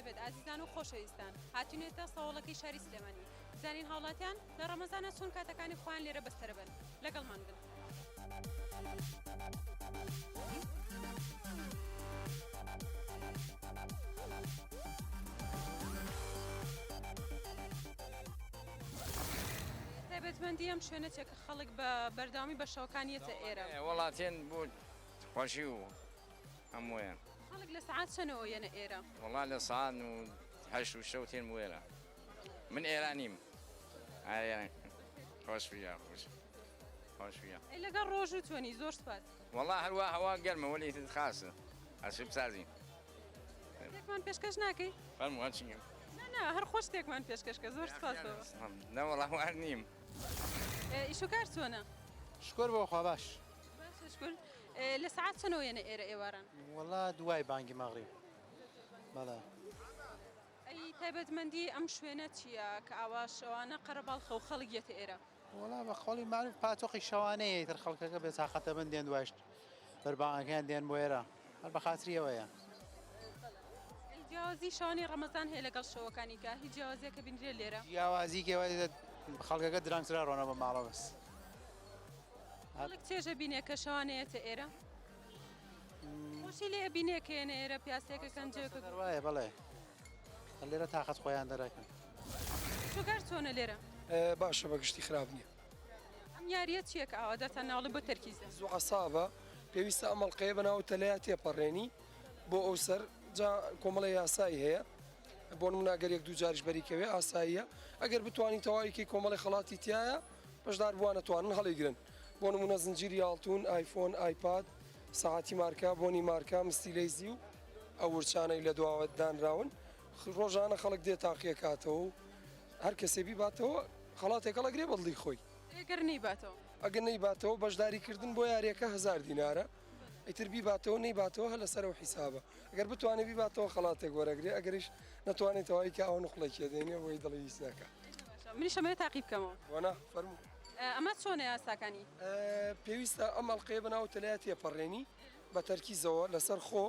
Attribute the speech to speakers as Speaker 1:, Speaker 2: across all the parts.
Speaker 1: دەبێت ئازیزان و خۆشەویستان هاتوونێتە ساوڵەکەی شاری سلێمانی زانین هاوڵاتیان لە ڕەمەزانە چۆن کاتەکانی خۆیان لێرە بەسترە بن لەگەڵمان بن. تایبەتمەندی ئەم شوێنە چێکە خەڵک بە بەرداوامی بە شەوکانیەتە ئێرە
Speaker 2: وڵاتیان بۆ خۆشی و هەموویان
Speaker 1: خەڵک لە سەعات چەنەوە یەنە ئێرە
Speaker 2: وڵا لە ساعت و هەشت و شەو تێن وێرە من ئێرانیم خۆش بیا خۆش بیا
Speaker 1: لەگەڵ ڕۆژ و توێنی زۆر سپات
Speaker 2: وڵا هەروە هەوا گەرمە وەلی خاسە ئەسب سازی
Speaker 1: شتێکمان پێشکەش ناکەی؟
Speaker 2: فەرمووە چیم
Speaker 1: نا هەر خۆش شتێکمان پێشکەشکە زۆر سپاسەوە
Speaker 2: نەوەڵا وار نیم
Speaker 1: ئیشوکار چۆنە؟
Speaker 3: شکر بۆ خوا باش
Speaker 1: باشە شکر لە سەعات چەنەوە یەنە ئێرە ئێواران؟
Speaker 3: وەڵا دوای بانگی مەغریب بەڵێ
Speaker 1: ئەی تایبەتمەندی ئەم شوێنە چییە کە ئاوا شەوانە قەرەباڵخە و خەڵک یەتە ئێرە؟
Speaker 3: وەڵا بە خۆڵی معروف پاتۆقی شەوانەیە تر خەڵکەکە بێ تاقەتە من دێن دوایشت بەربانگەکان دێن بۆ ئێرە هەر بە خاتریەوەیە
Speaker 1: جیاوازی شەوانی ڕەمەزان هەیە لەگەڵ شەوەکانی کە هیچ جیاوازیەکە بینرێ لێرە؟
Speaker 3: جیاوازی کێوە خەڵکەکە درەنگترا ڕۆنە بە ماڵە بەس
Speaker 1: خەڵک چێژە بینێ کە شەوانەیەتە ئێرە؟ خۆشی لێ بینێ کە ێنە ئێرە پیاسەیەکە کەنجەکە
Speaker 3: وایە بەڵێ لێرە تاقەت خۆیان دەرەکەن
Speaker 1: شوگار چۆنە لێرە؟
Speaker 4: باشە بەگشتی خراپ نییە
Speaker 1: ئەم یاریە چییە کە ئاوا دەتان ناوڵی بۆ تەرکیزە؟
Speaker 4: زوو عەسابە پێویستە ئەمەڵقەیە بەناو تەلەیە تێپەڕێنی بۆ ئەو سەر جا کۆمەڵی یاسایی هەیە بۆ نمونە ئەگەر یەک دوو جاریش بەریکەوێ ئاساییە ئەگەر بتوانین تەواویکەی کۆمەڵی خەڵاتی تایە بەشدار بووانە توانن هەڵیگرن بۆ نمونە زنجیری یاڵتون ئایفۆن ئایپاد ساعتی مارکە بۆنی مارکە مستیلەیزی و ئەو ورچانەی لە دواوە دانراون ڕۆژانە خەڵک دێ تاقیە کاتەوە و هەر کەسێ بیباتەوە خەڵاتێکە لەگرێ بەڵی خۆی
Speaker 1: ئەگەر نەیباتەوە
Speaker 4: ئەگەر نەیباتەوە بەشداریکردن بۆ یاریەکە 1000 دینارە ئیتر بیباتەوە نەیباتەوە هە لەسەر و حیسابە ئەگەر بتوانێت بیباتەوە خەڵاتێک وەرەگرێ ئەگەریش نەتوانێت تەواوی کە ئەو نقڵێکی دێنێ بۆی دڵی هیچ ناکە
Speaker 1: منی شەمەیە تاقی بکەمەوە
Speaker 4: وەنا فەرموو
Speaker 1: ئەمە چۆنە یاساکانی؟
Speaker 4: پێویستە ئەم ئەڵقەیە بەناو تەلایە تێپەڕێنی بە تەرکیزەوە لەسەر خۆ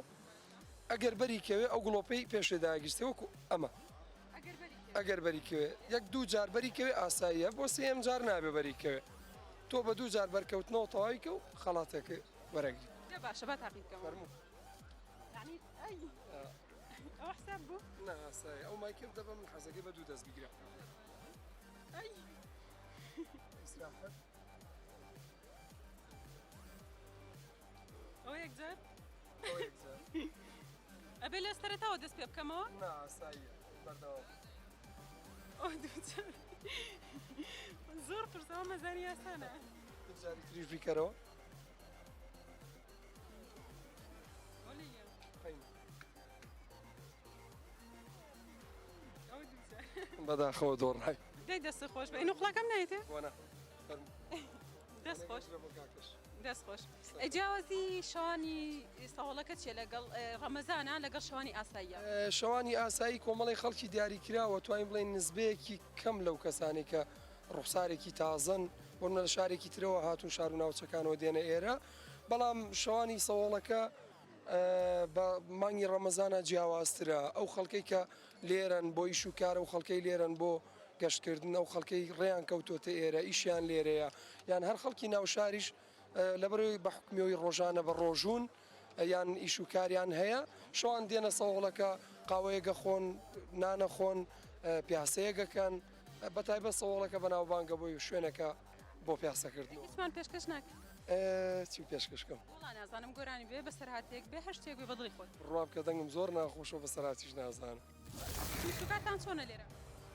Speaker 4: ئەگەر بەریکەوێ ئەو گڵۆپەی پێشێداگیرستێ وەکو ئەمە ئەگەر بەریکەوێ یەک دوو جار بەریکەوێ ئاساییە بۆ سێم جار نابێ بەریکەوێ تۆ بە دوو جار بەرکەوتنەوە تەواویکە و خەڵاتێکە وەرەگری
Speaker 1: باشە بە تاقی بکەم
Speaker 4: فەرموو
Speaker 1: ئەو حساب بوو؟
Speaker 4: نا ئاساییە ئەو مایکرد دەبە من حەزەکەی بە دوو دەست بیگرە
Speaker 1: ئەو یەکجار؟ ئەبێ لە سەرەتاوە دەست پێ بکەمەوە؟
Speaker 4: نا ئاساییە بەردەوام
Speaker 1: ئەو دووجار زۆر پرسەوە مەزانی یاسانە
Speaker 4: جاری تریش بیکەرەوە بەداخەوە دۆڕای
Speaker 1: دەی دەستی خۆش بە نوخڵەکەم نایێتێ؟
Speaker 4: وەنا
Speaker 1: دەست خۆش دەست خۆش ئەجیاوازی شەوانی ساوڵەکە چیە لەگەڵ ڕەمەزانە لەگەڵ شەوانی ئاساییە؟
Speaker 4: شەوانی ئاسایی کۆمەڵی خەڵکی دیاریکراوە توانین بڵێن نزبەیەکی کەم لەو کەسانی کە ڕوخسارێکی تازن بۆ لە شارێکی ترەوە هاتون شار و ناوچەکانەوە دێنە ئێرە بەڵام شەوانی سەوڵەکە بە مانگی ڕەمەزانە جیاوازترە ئەو خەڵکەی کە لێرن بۆ ئیش و کارە و خەڵکەی لێرن بۆ گەشتکردن ئەو خەڵکەی ڕێیان کەوتۆتە ئێرە ئیشیان لێرەیە یان هەر خەڵکی ناوشاریش لەبەرەوەی بە حکمیەوەی ڕۆژانە بە ڕۆژوون یان ئیش و کاریان هەیە شەوان دێنە سەوڵەکە قاوەیەگە خۆن نانە خۆن پیاسەیەگەکەن بەتایبەت سەوڵەکە بەناوبانگە بۆی شوێنەکە بۆ پیاسەکردن
Speaker 1: هیچمان پێشکەش ناکە
Speaker 4: چی پێشکەشکەم
Speaker 1: وڵا نازانم گۆرانی بێ بەسەر هاتێک بێ هەر شتێک بێ بەدڵی خۆت
Speaker 4: ڕواب کە دەنگم زۆر ناخۆشەوە بەسەراتیش نازانم
Speaker 1: سوکاتان چۆنە لێرە؟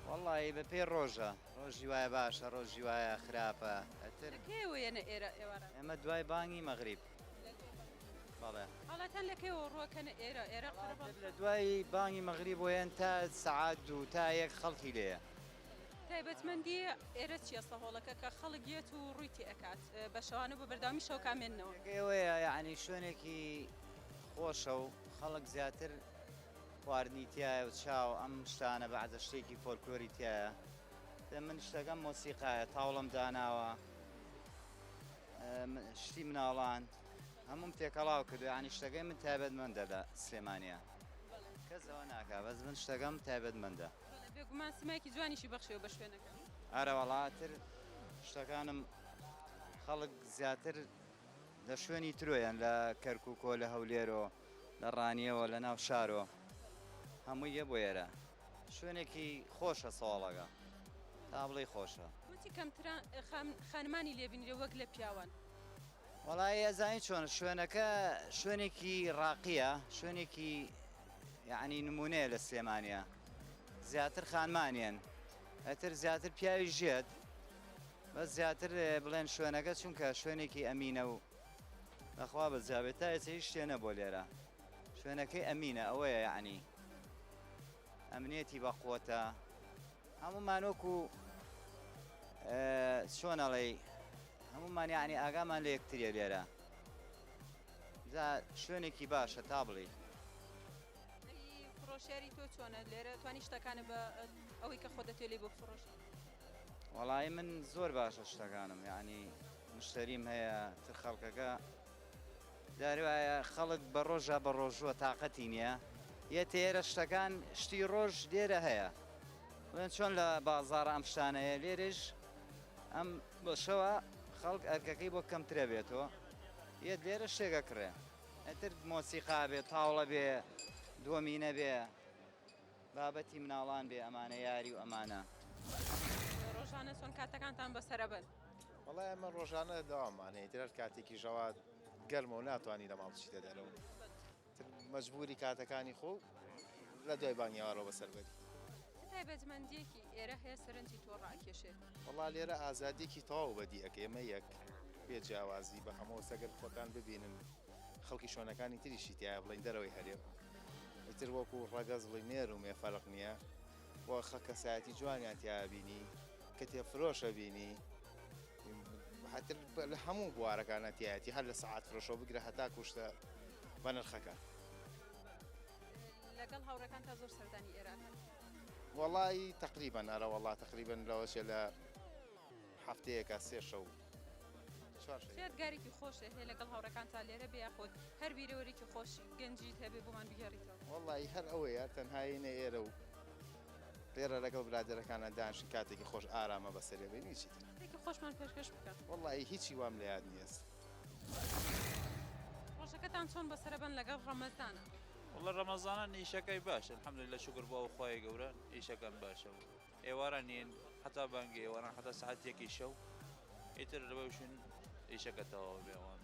Speaker 5: وەڵی بە پێ ڕۆژە ڕۆژی وایە باشە ڕۆژی وایە خراپە ئەتر
Speaker 1: لەکێوە یەنە ئێرە ئێوارە؟
Speaker 5: ئێمە دوای بانگی مەغریب بەڵێ
Speaker 1: هەڵاتان لەکەوە ڕۆکەنە ئێرە ئێرە
Speaker 5: لە دوای بانگی مەغریب وێن تا سەعات دوو تا یەک خەڵکی لێیە
Speaker 1: تایبەتمەندی ئێرە چیە سەهۆڵەکە کە خەڵک گێت و ڕووی تێکات بە شەوانە بۆ بەردامی شەو کامێنەوە
Speaker 5: ئێوەیە یعنی شوێنێکی خۆشە و خەڵک زیاتر خواردنی تایە و چاو ئەم شتانە بەعزە شتێکی فۆلکلۆری تایە من شتەکەم مۆسیقایە تاوڵم داناوە شتی مناڵان هەموم تێکەڵاو کردو ینی شتەکەی من تایبەتمەندە لە سلێمانیە کەسەوە ناکا بەس من شتەکەم تایبەتمەندە
Speaker 1: بێگومان سمایکی جوانیشی بەخشەوە بە شوێنەکە.
Speaker 5: ئارە وڵاتر شتەکانم خەڵک زیاتر لە شوێنی ترۆیان لە کەرکووکۆ لە هەولێرۆ لە ڕانیەوە لە ناو شارۆ هەمووی یە بۆ ئێرە شوێنێکی خۆشە ساڵەکە تا بڵێ خۆشە.
Speaker 1: وتی کەمتران خانمانی لێبینرە وەک لە پیاوان.
Speaker 5: وەڵی ئەزانی چۆن شوێنەکە شوێنێکی ڕاقیە شوێنێکی یعنی نمونەیە لە سلێمانیا زیاتر خانمانیان ئەتر زیاتر پیاوی ژێت بەس زیاتر بڵێن شوێنەکە چونکە شوێنێکی ئەمینە و لەخوا بەجابێت تا ئێستا هیچ شتێ نەبوو لێرە شوێنەکەی ئەمینە ئەوەیە یعنی ئەمنیەتی بەقوتە هەمومان وەکو چۆنەڵێ هەمومان یعنی ئاگامان لە یەکتریە لێرە شوێنێکی باشە تا بڵێ.
Speaker 1: فڕۆشیاری تۆ چۆنە لێرە توانی شتەکانە بە ئەوەی کە خۆ دەتوێت لێ بۆ بفڕۆشی؟
Speaker 5: وەڵی من زۆر باشە شتەکانم یعنی مشتریم هەیە تر خەڵکەکە داروایە خەڵک بە ڕۆژە بە ڕۆژووە تااقەتی نییە یە تێرە شتەکان شتی ڕۆژ لێرە هەیە بڵێن چۆن لە بازارە ئەم شتانەیە لێرش ئەم بەشەوە خەڵک ئەرکەکەی بۆ کەمترە بێتەوە یە لێرە شتێکە کڕێ ئەتر مۆسیقا بێ تاوڵە بێ دۆمینە بێ بابەتی مناڵان بێ ئەمانە یاری و ئەمانە.
Speaker 1: ڕۆژانە چۆن کاتەکانتان بەسەرە بن؟
Speaker 6: وڵای ئەمە ڕۆژانە داوامانەیە ترەر کاتێکی ژەوا گەرمە و ناتوانانی لە ماڵ بچیتە دەرەوە مەجبوری کاتەکانی خۆ لە دوای بانگیوارەوە بەسەربەری.
Speaker 1: تایبەتمەندیەکی ئێرە هەیە سەرنجی تۆ ڕاکێشێت؟
Speaker 6: وڵا لێرە ئازادیەکی تەواو بەدی ئەەکە ئێمە یەک پێجیاوازی بە هەموو سەگەر خۆتان ببینن خەڵکی شوێنەکانی تریشی تایە بڵین دەرەوەی هەرێم ئیتر وەکو ڕەگەز بڵی نێر و مێ فەرق نییە بۆ خەکەسایەتی جوانیان تیا بینی کە تێفرۆشە بینی حتر لە هەموو بوارەکانە تایەتی هەر لە سەعات فرۆشەوە بگرە هەتا کوشتە بە نرخەکە.
Speaker 1: لەگەڵ هاوڕەکان تا زۆر سەردانی ئێرەکان؟
Speaker 6: وەڵی تقریبا ئەرە وڵا تقریبن لەوەشێ لە هەفتەیەکە سێ شەو
Speaker 1: یادگارێکی خۆشە هەیە لەگەڵ هاوڕەکان تا لێرە بێ خۆت هەر بیرەوەرێکی خۆشی گەنجیت هەبێ بۆمان بگەڕیتەوە؟
Speaker 6: وەڵی هەر ئەوەیە تەنهاینە ئێرە و لێرە لەگەڵ برادەرەکانە دانشی کاتێکی خۆش ئارامە بەسەرێ بێنی چیت
Speaker 1: خۆشمان پێشکەش بکەن.
Speaker 6: وەڵی هیچی وام لە یاد نیست.
Speaker 1: ڕۆژەکەتان چۆن بەسەرە بن لەگەڵ ڕەمەزانە؟
Speaker 7: وڵە ڕەمەزانە ئیشەکەی باشە الحەمدولillah شکر بۆ خۆی گەورە ئیشەکەم باشە و ئێوارە نین حتا بانگی ئێواران حتا ساعتێکی شەو ئیتر لەبەوشن ئیشەکە تەواو بێوان.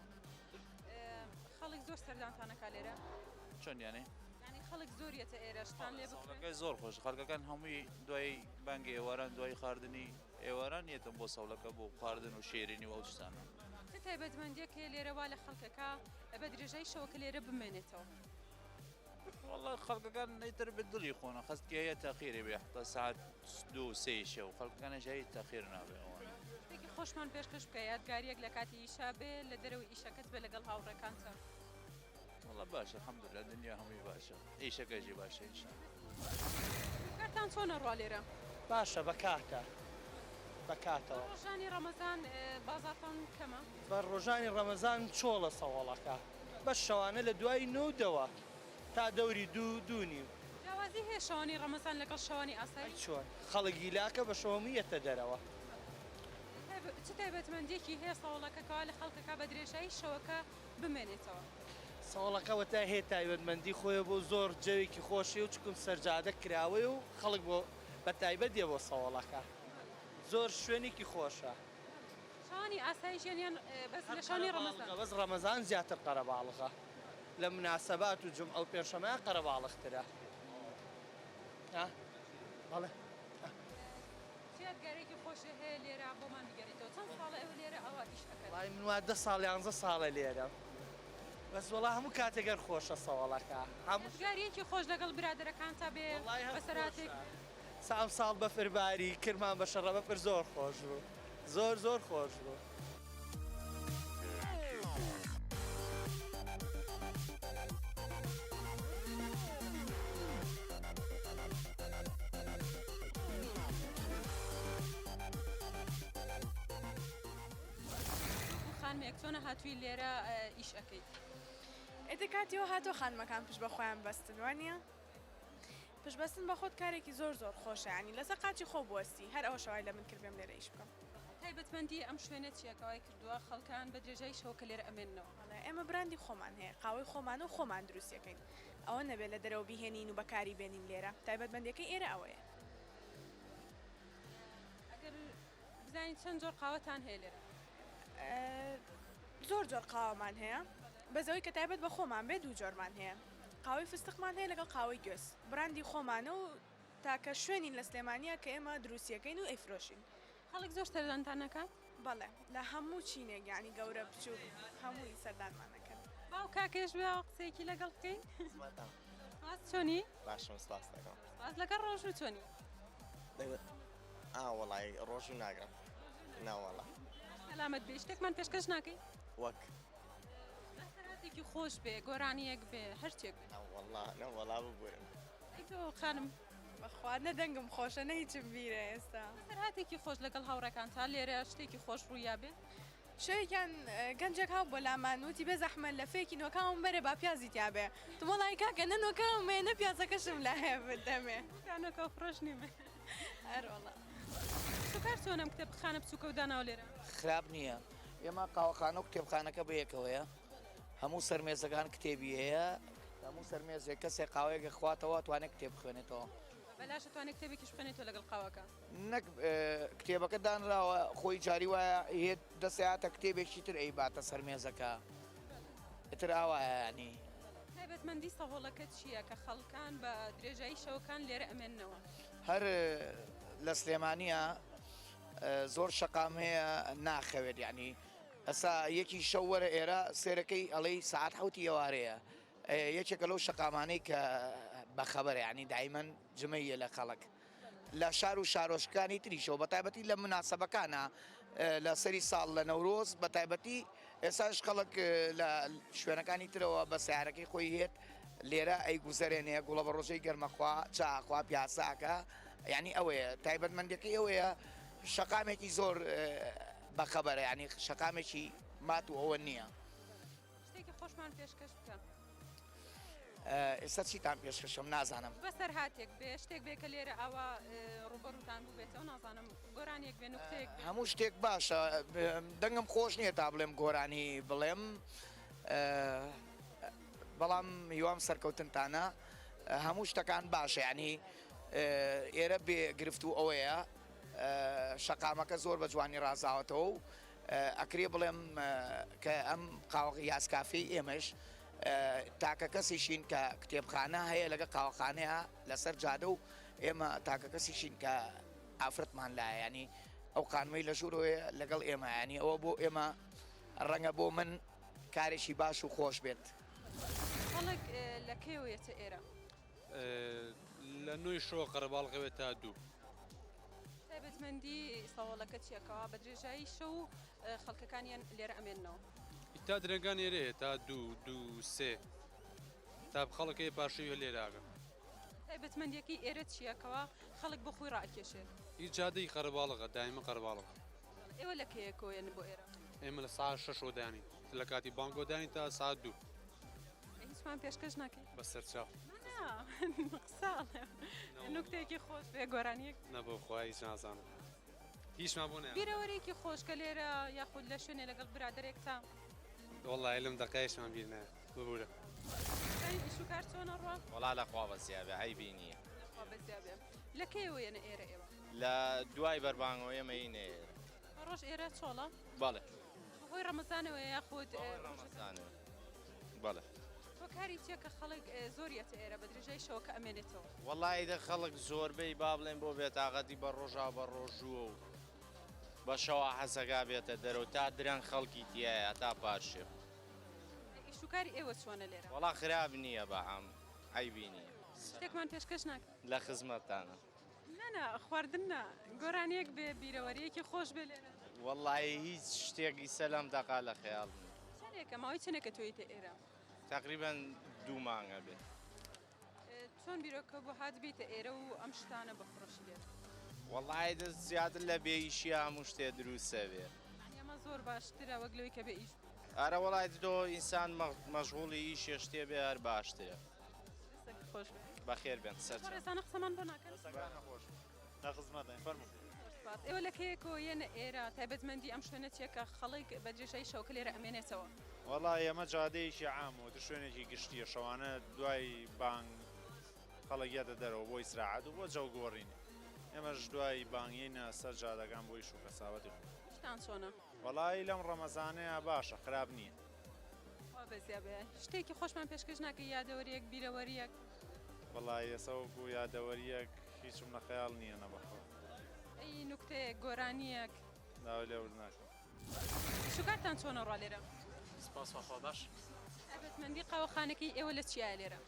Speaker 1: خەڵک زۆر سەردانتانەکە لێرە؟
Speaker 7: چۆن یانێ؟
Speaker 1: یعنی خەڵک زۆریەتە ئێرە شتان لێ بکڕێن؟
Speaker 7: زۆر خۆش خەڵکەکان هەمووی دوای بانگی ئێواران دوای خواردنی ئێواران یەتم بۆ سەوڵەکە بۆ خواردن و شێرینی و ئەو شتانە.
Speaker 1: چه تایبەتمەندیەکە لێرەوا لە خەڵکەکە بە درێژەی شەوەکە لێرە بمێنێتەوە؟
Speaker 7: والله خەڵکەکان ئیتر بە دڵی خۆنە خەستکی هەیە تاخیری بێ حتا ساعت 2-3 شەو خەڵکەکانیش هەیە تاخیر نابێ ئەوانە.
Speaker 1: شتێکی خۆشمان پێشکەش بکە یادگاریەک لە کاتی ئیشا بێ لە دەرەوەی ئیشەکەت بێ لەگەڵ هاوڕێکانتە.
Speaker 7: والله باشە الحەمدولillah دنیا هەمووی باشە ئیشەکەژی باشە ئینشاءالله.
Speaker 1: کارتان چۆنە ڕوا لێرە؟
Speaker 8: باشە بەکاتە بەکاتەوە.
Speaker 1: ڕۆژانی ڕەمەزان بازارتان کەمە؟
Speaker 8: بە ڕۆژانی ڕەمەزان چۆڵە سەواڵەکە بەس شەوانە لە دوای نودەوە تا دەوری دوو نیم.
Speaker 1: جیاوازی هەیە شەوانی ڕەمەزان لەگەڵ شەوانی ئاسایی؟
Speaker 8: چۆن خەڵکی لاکە بە شەوەمیەتە دەرەوە.
Speaker 1: چ تایبەتمەندێکی هەیە سەواڵەکەکەوا لە خەڵکەکە بە درێژایی شەوەکە بمێنێتەوە؟
Speaker 8: سەواڵەکەوەتا هەیە تایبەتمەندی خۆی بۆ زۆر جەوێکی خۆشی و چکم سەرجادە کراوەی و خەڵک بۆ بە تایبەت دێ بۆ سەواڵەکە زۆر شوێنێکی خۆشە.
Speaker 1: شەوانی ئاسایی ژیانیان بەس لە شەوانی ڕەمەزان؟
Speaker 8: بەس ڕەمەزان زیاتر قەرەباڵغە لە مناسەبات و جمعە و پێنجشەممە قەرەباڵغترە. بەڵێ
Speaker 1: یادگارێکی خۆشی هەیە لێرە بۆمان بگەڕیتەوە چەند ساڵە ئێوە لێرە ئەوە ئیش ئەکەن؟
Speaker 8: وای من وا 10 ساڵ 11 ساڵە لێرە بەس وەڵا هەموو کاتێگەر خۆشە سەواڵەکە
Speaker 1: یادگاریەکی خۆش لەگەڵ برادەرەکان تا بێ بەسەراتێک
Speaker 8: سام ساڵ بە فرباری کرمان بە شەڕە بەفر زۆر خۆش بوو زۆر خۆش بوو.
Speaker 1: خانمێک چۆنە هاتووی لێرە ئیش ئەەکەیت؟
Speaker 9: ئێتە کاتیەوە هاتۆ خانمەکان پشت بە خۆیان بەستن وانە؟ پشبەستن بە خۆت کارێکی زۆر خۆشە ینی لەسەر قاچی خۆ بوەستی هەر ئەوە شەوای لە من کرد بێم لێرە ئیش بکەم.
Speaker 1: تایبەتمەندی ئەم شوێنە چیەکەوای کردووە خەڵکان بە درێژەی شەو کە لێرە ئەمێننەوە.
Speaker 9: ئێمە براندی خۆمان هەیە قاوەی خۆمان و خۆمان دروستەکەین ئەوە نەبێت لە دەرەوە بیهێنین و بەکاری بێنین لێرە تایبەتمەندیەکەی ئێرە ئەوەیە.
Speaker 1: ئەگەر بزانین چەند جۆر قاوەتان هەیە لێرە؟
Speaker 9: زۆر قاوەمان هەیە بەزەوەی کە تایبەت بە خۆمان بێت دوو جۆرمان هەیە قاوەی فستقمان هەیە لەگەڵ قاوەی گوێس براندی خۆمانە و تاکە شوێنین لە سلێمانیا کە ئێمە دروستیەکەین و ئەیفرۆشین.
Speaker 1: خەڵک زۆر سەردانتان نەکات؟
Speaker 9: بەڵێ لە هەموو چینێک ینی گەورە بچوو هەمووی سەردانمانەکەن.
Speaker 1: باو کاکەش بێ قسەیەکی لەگەڵ بکەین؟ باس چۆنی؟
Speaker 10: باشم سپاس دەکەم.
Speaker 1: باس لەگەڵ ڕۆژ و چۆنی؟
Speaker 10: وەڵی ڕۆژ و ناگرم ناوەڵا
Speaker 1: سەلامەت بێ شتێکمان پێشکەش ناکەی؟
Speaker 10: وەک
Speaker 1: سەراتێکی خۆش بێ گۆرانیەک بێ هەرچێک بێ.
Speaker 10: نەوەڵا ببورم.
Speaker 1: ئەی تۆ خانم
Speaker 9: بەخوا نەدەنگم خۆشە نەهیچم بیرە ئێستا.
Speaker 1: سەراتێکی خۆش لەگەڵ هاوڕەکان تا لێرە شتێکی خۆش ڕوویا بێ؟
Speaker 9: شەوێکیان گەنجێک هاو بۆ لامان وتی بێ زەحمە لە فێکی نۆکاوم بەرێ با پیازی تیا بێ تۆڵی کاکە نە نۆکاوم مێ نە پیازەکەشم لە هەیە بدەمێ
Speaker 1: کانۆکە فرۆش نیمێ
Speaker 9: هەروەڵا.
Speaker 1: سوکار چۆنم کتێبخانە بچووکە و داناو لێرە؟
Speaker 8: خراپ نییە ئێمە قاوەخانە و کتێبخانەکە بەیەکەوەیە هەموو سەرمێزەکان کتێبی هەیە هەموو سەرمێزێک کەسێک قاوەیەکە خواتەوە توانێت کتێب بخوێنێتەوە.
Speaker 1: بەلاشە توانێت کتێبێکیش بخوێنێتەوە لەگەڵ قاوەکە؟
Speaker 8: نەک کتێبەکە دانراوە خۆی جاری وایە هێت دەسەیاتە کتێبێکی تر ئەیباتە سەرمێزەکە ئتر ئاوایە ینی.
Speaker 1: تایبەتمەندی سەهۆڵەکە چییە کە خەڵکان بە درێژایی شەوەکان لێرە ئەمێننەوە؟
Speaker 8: هەر لە سلێمانیە زۆر شەقام هەیە ناخەوێت ینی ئەسا یەکی شەو وەرە ئێرە سێرەکەی ئەڵەی ساعت حوتی ئێوارەیە یەکێکە لەو شەقامانەی کە بەخەبەر ینی دایمەن جمەیە لە خەڵک لە شار و شارۆشکانی تریشەوە بە تایبەتی لە مناسبەکانە لە سەری ساڵ لە نەورۆز بە تایبەتی ئێساش خەڵک لە شوێنەکانی ترەوە بە سیارەکەی خۆی هێت لێرە ئەی گوزەرێنەیە گوڵە بە ڕۆژەی گەرمەخوا چاخوا پیاساکە ینی ئەوەیە تایبەتمەندەکەی ئەوەیە شەقامێکی زۆر بەخەبەرە ینی شەقامێکی مات و ئەوە نییە.
Speaker 1: شتێکی خۆشمان پێشکەش بکە.
Speaker 8: ئێستا چیتان پێشکەشم نازانم.
Speaker 1: بەسەر هاتێک بێ شتێک بێ کە لێرە ئەوە ڕوبەڕوتان بوو بێتەوە نازانم گۆرانێک بێ نوکتەیەک
Speaker 8: هەموو شتێک باشە دەنگم خۆش نییە تا بڵێم گۆرانی بڵێم بەڵام هیوام سەرکەوتنتانە هەموو شتەکان باشە ینی ئێرە بێ گرفت و ئەوەیە شەقامەکە زۆر بە جوانی ڕازاوەتەوە و ئەکرێ بڵێم کە ئەم قاوەقی یاسکافی ئێمەش تاکە کەسیشین کە کتێبخانە هەیە لەگە قاوەخانەیە لەسەر جادە و ئێمە تاکە کەسیشین کە ئافرەتمان لایە ینی ئەو قانمەی لە ژوورەوەی لەگەڵ ئێمە ینی ئەوە بۆ ئێمە ڕەنگە بۆ من کارێکی باش و خۆش بێت.
Speaker 1: خەڵک لەکەوێتە ئێرە؟
Speaker 11: لە نوێی شۆ قەرەباڵغەوێت تا دوو.
Speaker 1: تایبەتمەندی ساوەڵەکە چیەکەوە بە درێژایی شەو خەڵکەکانیان لێرە ئەمێننەوە؟
Speaker 11: تا درەنگان ئێرەیە تا دوو سێ تا خەڵکەی پاشەوی لێراگە.
Speaker 1: تایبەتمەندیەکەی ئێرە چیەکەوە خەڵک بە خۆی ڕائکێشێت؟
Speaker 11: هیچ جادەی قەرەباڵغە دایمە قەرەباڵغە.
Speaker 1: ئێوە لەکەیەکەوەیەن بۆ ئێرە؟
Speaker 11: ئێمە لە ساعت 6 دانی لە کاتی بانگۆدانی تا ساعت 2.
Speaker 1: هیچمان پێشکەش ناکەیت؟
Speaker 11: بە سەرچاو
Speaker 1: قساڵێ نوکتێکی خۆش بێ گۆرانیەک
Speaker 11: نەبوو خۆی هیچ نازانم هیچمان بۆ نێ
Speaker 1: بیرەوەرێکی خۆش کە لێرە یاخود لە شوێنێ لەگەڵ برادێک تا
Speaker 11: وەڵای لەم دەقایشمان بیر نایە ببوورە
Speaker 1: ئیشوکار چۆنە ڕوا؟
Speaker 10: وەڵا لەخوا بەزیابێ هەیبی نییە.
Speaker 1: بەزیابێ لەکەیەوەیەنە ئێرە ئێوە؟
Speaker 10: لە دوای بەربانگەوە ئێمە هینێ
Speaker 1: ڕۆژ ئێرە چۆڵە؟
Speaker 10: بەڵێ
Speaker 1: بەهۆی ڕەمەزانەوە یاخود
Speaker 10: ڕەمەزانەوە بەڵێ.
Speaker 1: تۆ کاری چییە کە خەڵک زۆریەتە ئێرە بە درێژەی شەوەکە ئەمێنێتەوە؟
Speaker 10: وەڵای دە خەڵک زۆربەی با بڵێن بۆ بێتاقەتی بە ڕۆژا بە ڕۆژووە و بە شەوا حەزەکا بێتە دەرەوە تا درەنگ خەڵکی تایە تا پاشێ.
Speaker 1: ئیشوکاری ئێوە چۆنە لێرە؟
Speaker 10: وەڵا خراپ نییە بە هەم عیبی نییە.
Speaker 1: شتێکمان پێشکەش ناکە؟
Speaker 10: لە خزمەتتانە.
Speaker 1: نەنا خواردن نا گۆرانیەک بێ بیرەوەریەکی خۆش بێ لێرە.
Speaker 10: وەڵای هیچ شتێکی سەلەم دەقا لە خەیاڵ
Speaker 1: چەندێکە ماوەی چنێکە تۆیتە ئێرە؟
Speaker 10: تقریبان 2 مانگە بێت.
Speaker 1: چۆن بیرۆکە بۆ هات بیتە ئێرە و ئەم شتانە بەفڕۆشی لێرە؟
Speaker 10: وەڵای دەست زیاتر لە بێئیشی هەموو شتێ دروستە بێت.
Speaker 1: ئێمە زۆر باشترە وەک لەوەی کە بێ ئیش.
Speaker 10: ئارە وەڵای تۆ ئینسان مەشغوڵی ئیشێ شتێ بێ هەر باشترە.
Speaker 1: خۆش بێ.
Speaker 10: بەخێر بێن سەر
Speaker 1: ڕێزانە قسەمان بۆ ناکەن
Speaker 6: خۆش ناخزمەتە فەرمو
Speaker 1: سپاس ئێوە لە کەیەکۆ یەنە ئێرە تایبەتمەندی ئەم شوێنە چیەکە خەڵک بە درێژەی شەوکە لێرە ئەمێنێتەوە
Speaker 12: وەڵای ئێمە جادەیەکی عام و شوێنێکی گشتیە شەوانە دوای بانگ خەڵکیاتە دەرەوە بۆی سراعەت و بۆ جەو گۆڕین ئێمەش دوای بانگینە سەر جادەکان بۆی شوکە ساوەتی
Speaker 1: شتان چۆنە
Speaker 12: وەڵای لەم ڕەمەزانەیە باشە خراپ نییە
Speaker 1: وا بەزیا بێ شتێکی خۆشمان پێشکەش ناکە یادەوەریەک بیرەوەریەک
Speaker 12: وەڵای ئێسەوەکو یادەوەریەک هیچم لە خەیاڵ نییە نەبەخۆ
Speaker 1: ئەی نوکتەیەک گۆرانیەک
Speaker 12: داوای لێور ناکەم
Speaker 1: شوکاتتان چۆنە ڕوا لێرە
Speaker 11: سپاس بەخوا باش
Speaker 1: تایبەتمەندی قاوەخانەکەی ئێوە لە چیە لێرە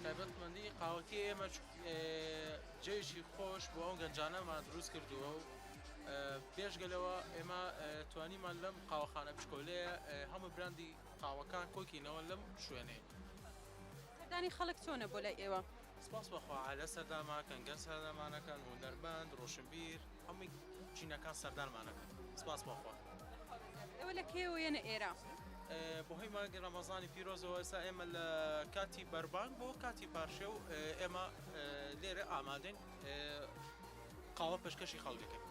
Speaker 11: تایبەتمەندی قاوەکەی ئێمە جێژی خۆش بۆ ئەو گەنجانەمان دروست کردووە و پێشگەلەوە ئێمە توانیمان لەم قاوەخانە بشکۆلەیە هەموو براندی قاوەکان کۆکینەوە لەم شوێنێ
Speaker 1: سەردانی خەڵک چۆنە بۆ لای ئێوە
Speaker 11: سپاس بەخوا لە سەرداماکەن گەن سەردامانەکەن هونەرمەند ڕۆشنبیر هەمووی چینەکان سەردانمانەکەن سپاس بەخوا
Speaker 1: ئێوە لە کێوە یەنە ئێرە
Speaker 11: بۆ هەی مانگی ڕەمەزانی پیرۆزەوە ئێستا ئێمە لە کاتی بەربان بۆ کاتی پارشێ و ئێمە لێرە ئامادەین قاوە پێشکەشی خەڵکەکەن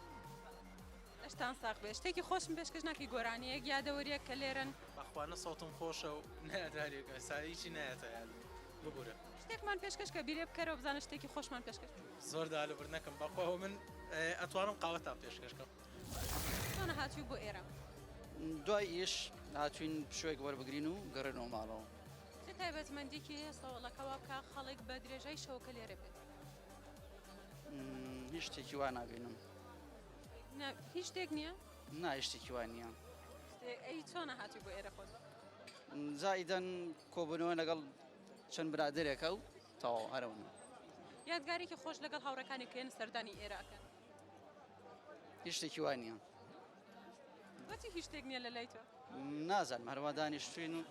Speaker 1: ئەشتان ساق بێ شتێکی خۆشم پێشکەش ناکی گۆرانیەک یادەوەریەک کە لێرن
Speaker 11: بەخوانە سەوتم خۆشە و نەدارێک ساییی نایەتە یاد ببورە
Speaker 1: شتێکمان پێشکەش کە بیرێ بکەرەوە بزانە شتێکی خۆشمان پێشکەش
Speaker 11: زۆر دالوبر نەکەم بەخوا من ئەتوانم قاوەتان پێشکەشکەم
Speaker 1: چۆنە هاتووی بۆ ئێرە
Speaker 13: دوای ئیش هاتوین شوێک وەربگرین و گەڕێنەوە ماڵەوە
Speaker 1: چه تایبەتمەندێکی هەیە سەوڵەکەوە بکە خەڵک بە درێژەی شەوکە لێرە بێت
Speaker 13: هیچ شتێکی وا نابینم
Speaker 1: هیچ شتێک نییە
Speaker 13: نا هیچ شتێکی وان نییە
Speaker 1: ئەی چۆنە هاتووی بۆ ئێرە خۆت
Speaker 13: زائیدەن کۆبوونەوە لەگەڵ چەند برادێکە و تەواو هەرەوە
Speaker 1: یادگارێکی خۆش لەگەڵ هاوڕەکانی کێن سەردانی ئێراکەن
Speaker 13: هیچ شتێکی وان نییە
Speaker 1: بەچی هیچ شتێک نییە لە لای تۆ
Speaker 13: نازانم هەروە دانیشتوین و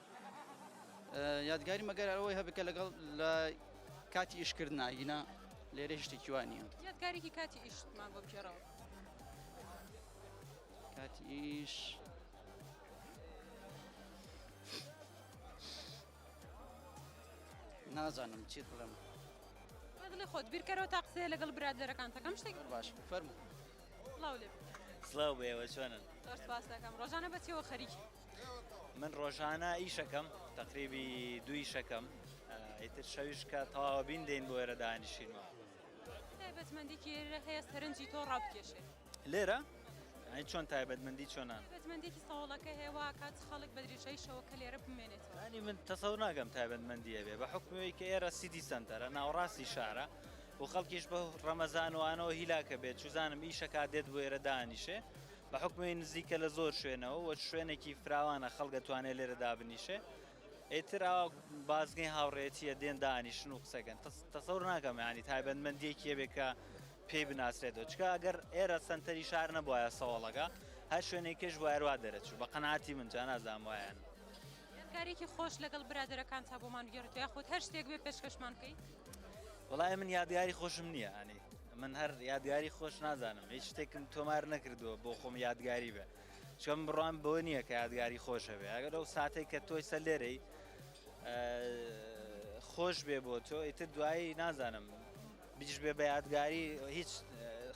Speaker 13: یادگاری مەگەر ئەوەی هەبکە لەگەڵ لە کاتی ئیشکردن ناگینە لێرە هیچ شتێکی وان نییە
Speaker 1: یادگارێکی کاتی ئیشتمان بۆ بژێڕەوە
Speaker 13: کاتی ئیش نازانم چیت بڵێم
Speaker 1: بەدڵی خۆت بیرکەرەوە تا قسەیە لەگەڵ برادەرەکان تەکەم شتێک
Speaker 13: باش فەرمو
Speaker 1: سڵاو لێ
Speaker 10: سڵاو بێەوە چۆنن
Speaker 1: زۆر سپاس دەکەم ڕۆژانە بەچێوە خەریکی
Speaker 10: من ڕۆژانە ئیشەکەم تقریبی دوو ئیشەکەم ئیتر شەویش کە تەواوە بین دێن بۆ ئێرە دانیشینەوە
Speaker 1: تایبەتمەندێکی ئێرە هەیە سەرنجی تۆ ڕابکێشێ
Speaker 10: لێرە چۆن تایبەتمەندی چۆنان
Speaker 1: تایبەتمەندێکی سەوڵەکە هەیە کات خەڵک بە درێژەی شەوەکە لێرە بمێنێتەوە
Speaker 10: ینی من تەسەور ناگەم تایبەتمەندیە بێ بە حکومەوەی کە ئێرە سیتی سنتەرە ناوەڕاستی شارە و خەڵکیش بە ڕەمەزانوانەوە هیلاکە بێت چوزانم ئیشەکە دێت بۆ ئێرە دانیشێ بە حکومەوەی نزیکە لە زۆر شوێنەوە و شوێنێکی فراوانە خەڵگە توانێت لێرە دابنیشێ ئیتر بازگەی هاوڕێتیە دێن دانیشن و قسەکەن تەسەور ناکەم ینی تایبەتمەندیەکیە بێ کە پێی بناسرێتەوە چکە ئەگەر ئێرە سنتەری شار نەبووایە سەوڵەکە هەر شوێنێکیش بۆ ئەروا دەرەچوو بە قەناعەتی من جا نازانم وایەن
Speaker 1: یادگارێکی خۆش لەگەڵ برادەرەکان تا بۆمان بگێڕێتەوە یاخۆت هەر شتێک بێ پێشکەشمان بکەیت
Speaker 10: وەڵای من یادگاری خۆشم نییە ینی من هەر یادگاری خۆش نازانم هیچ شتێکم تۆمار نەکردووە بۆ خۆم یادگاری بێ چکەم بڕوان بۆ نییە کە یادگاری خۆشە بێ ئەگەر ئەو ساتێک کە تۆی سەر لێرەی خۆش بێ بۆ تۆ ئیتر دوایی نازانم بیش بێ بە یادگاری هیچ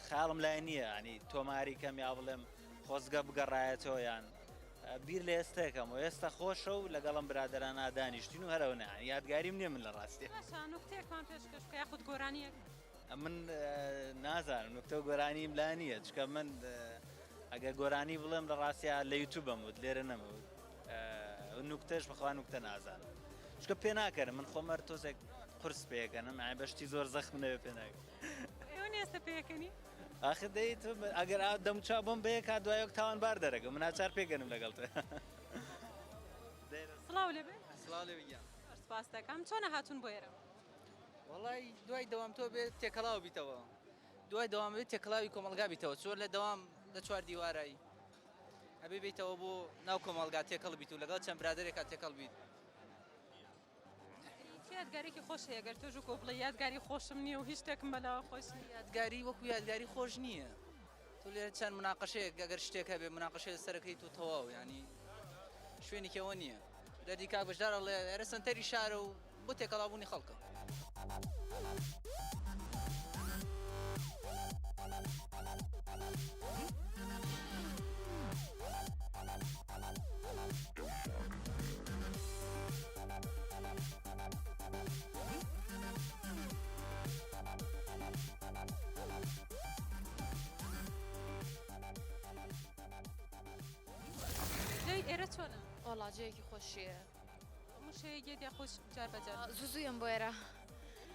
Speaker 10: خاڵم لای نییە ینی تۆماری کەم یا بڵێم خۆزگە بگەڕایەتەوە یان بیر لە ئێستەکەم و ئێستا خۆشە و لەگەڵم برادران ئادانیشتین و هەرەوە یادگاریم نییە من لە ڕاستی
Speaker 1: نوکتێکمان پێشکەش بکە یاخود گۆرانیەک
Speaker 10: من نازانم نوکتە و گۆرانیم لا نییە چکە من ئەگەر گۆرانی بڵێم لە ڕاستیا لە یوتوبم وت لێرە نەمەوت نوکتەش بەخوا نوکتە نازانم چکە پێ ناکەرم من خۆمەر تۆزێک قرس پێەکەنم بەشتی زۆر زەخم نەوێ پێ ناکەم
Speaker 1: ئێوە ئێستا پێەکەنی
Speaker 10: آخر دەیت ئەگەر دەموچا بۆم بەیە کا دوایەک تاوانبار دەرەکەم من ناچار پێگەنم لەگەڵ تۆ
Speaker 1: سڵاو لێبێ
Speaker 13: سڵاو لێ بگیان
Speaker 1: سپاس دەکەم چۆنە هاتوون بۆ ئێرە
Speaker 13: وەڵای دوای دەوام تۆ بێت تێکەڵاو بیتەوە دوای دەوام بێت تێکەڵاوی کۆمەلگا بیتەوە چۆر لە دەوام لە چوار دیوارایی ئەبێ بیتەوە بۆ ناو کۆمەلگا تێکەڵ بیت و لەگەڵ چەند برادێکا تێکەڵ بیت
Speaker 1: یادگارێکی خۆش هەیە گەر تۆژ کۆ بڵێ یادگاری خۆشم نییە و هیچ شتێکم بەلاوە خۆش
Speaker 13: یادگاری وەکو یادگاری خۆش نییە تۆ لێرە چەند مناقەشەیەک ئەگەر شتێک هەبێ مناقەشەیە سەرەکەیت و تەواو ینی شوێنێکەوە نییە دەردی کاک بەشدار ئەڵێ ئێرە سەنتەری شارە و بۆ تێکەڵاوبوونی خەڵکە
Speaker 1: جای ئێرە چۆنە؟
Speaker 14: وڵاجەیەکی خۆشیە
Speaker 1: هەموو شەیەکی دیا خۆش جار بەجار
Speaker 14: زوزویم بۆ ئێرە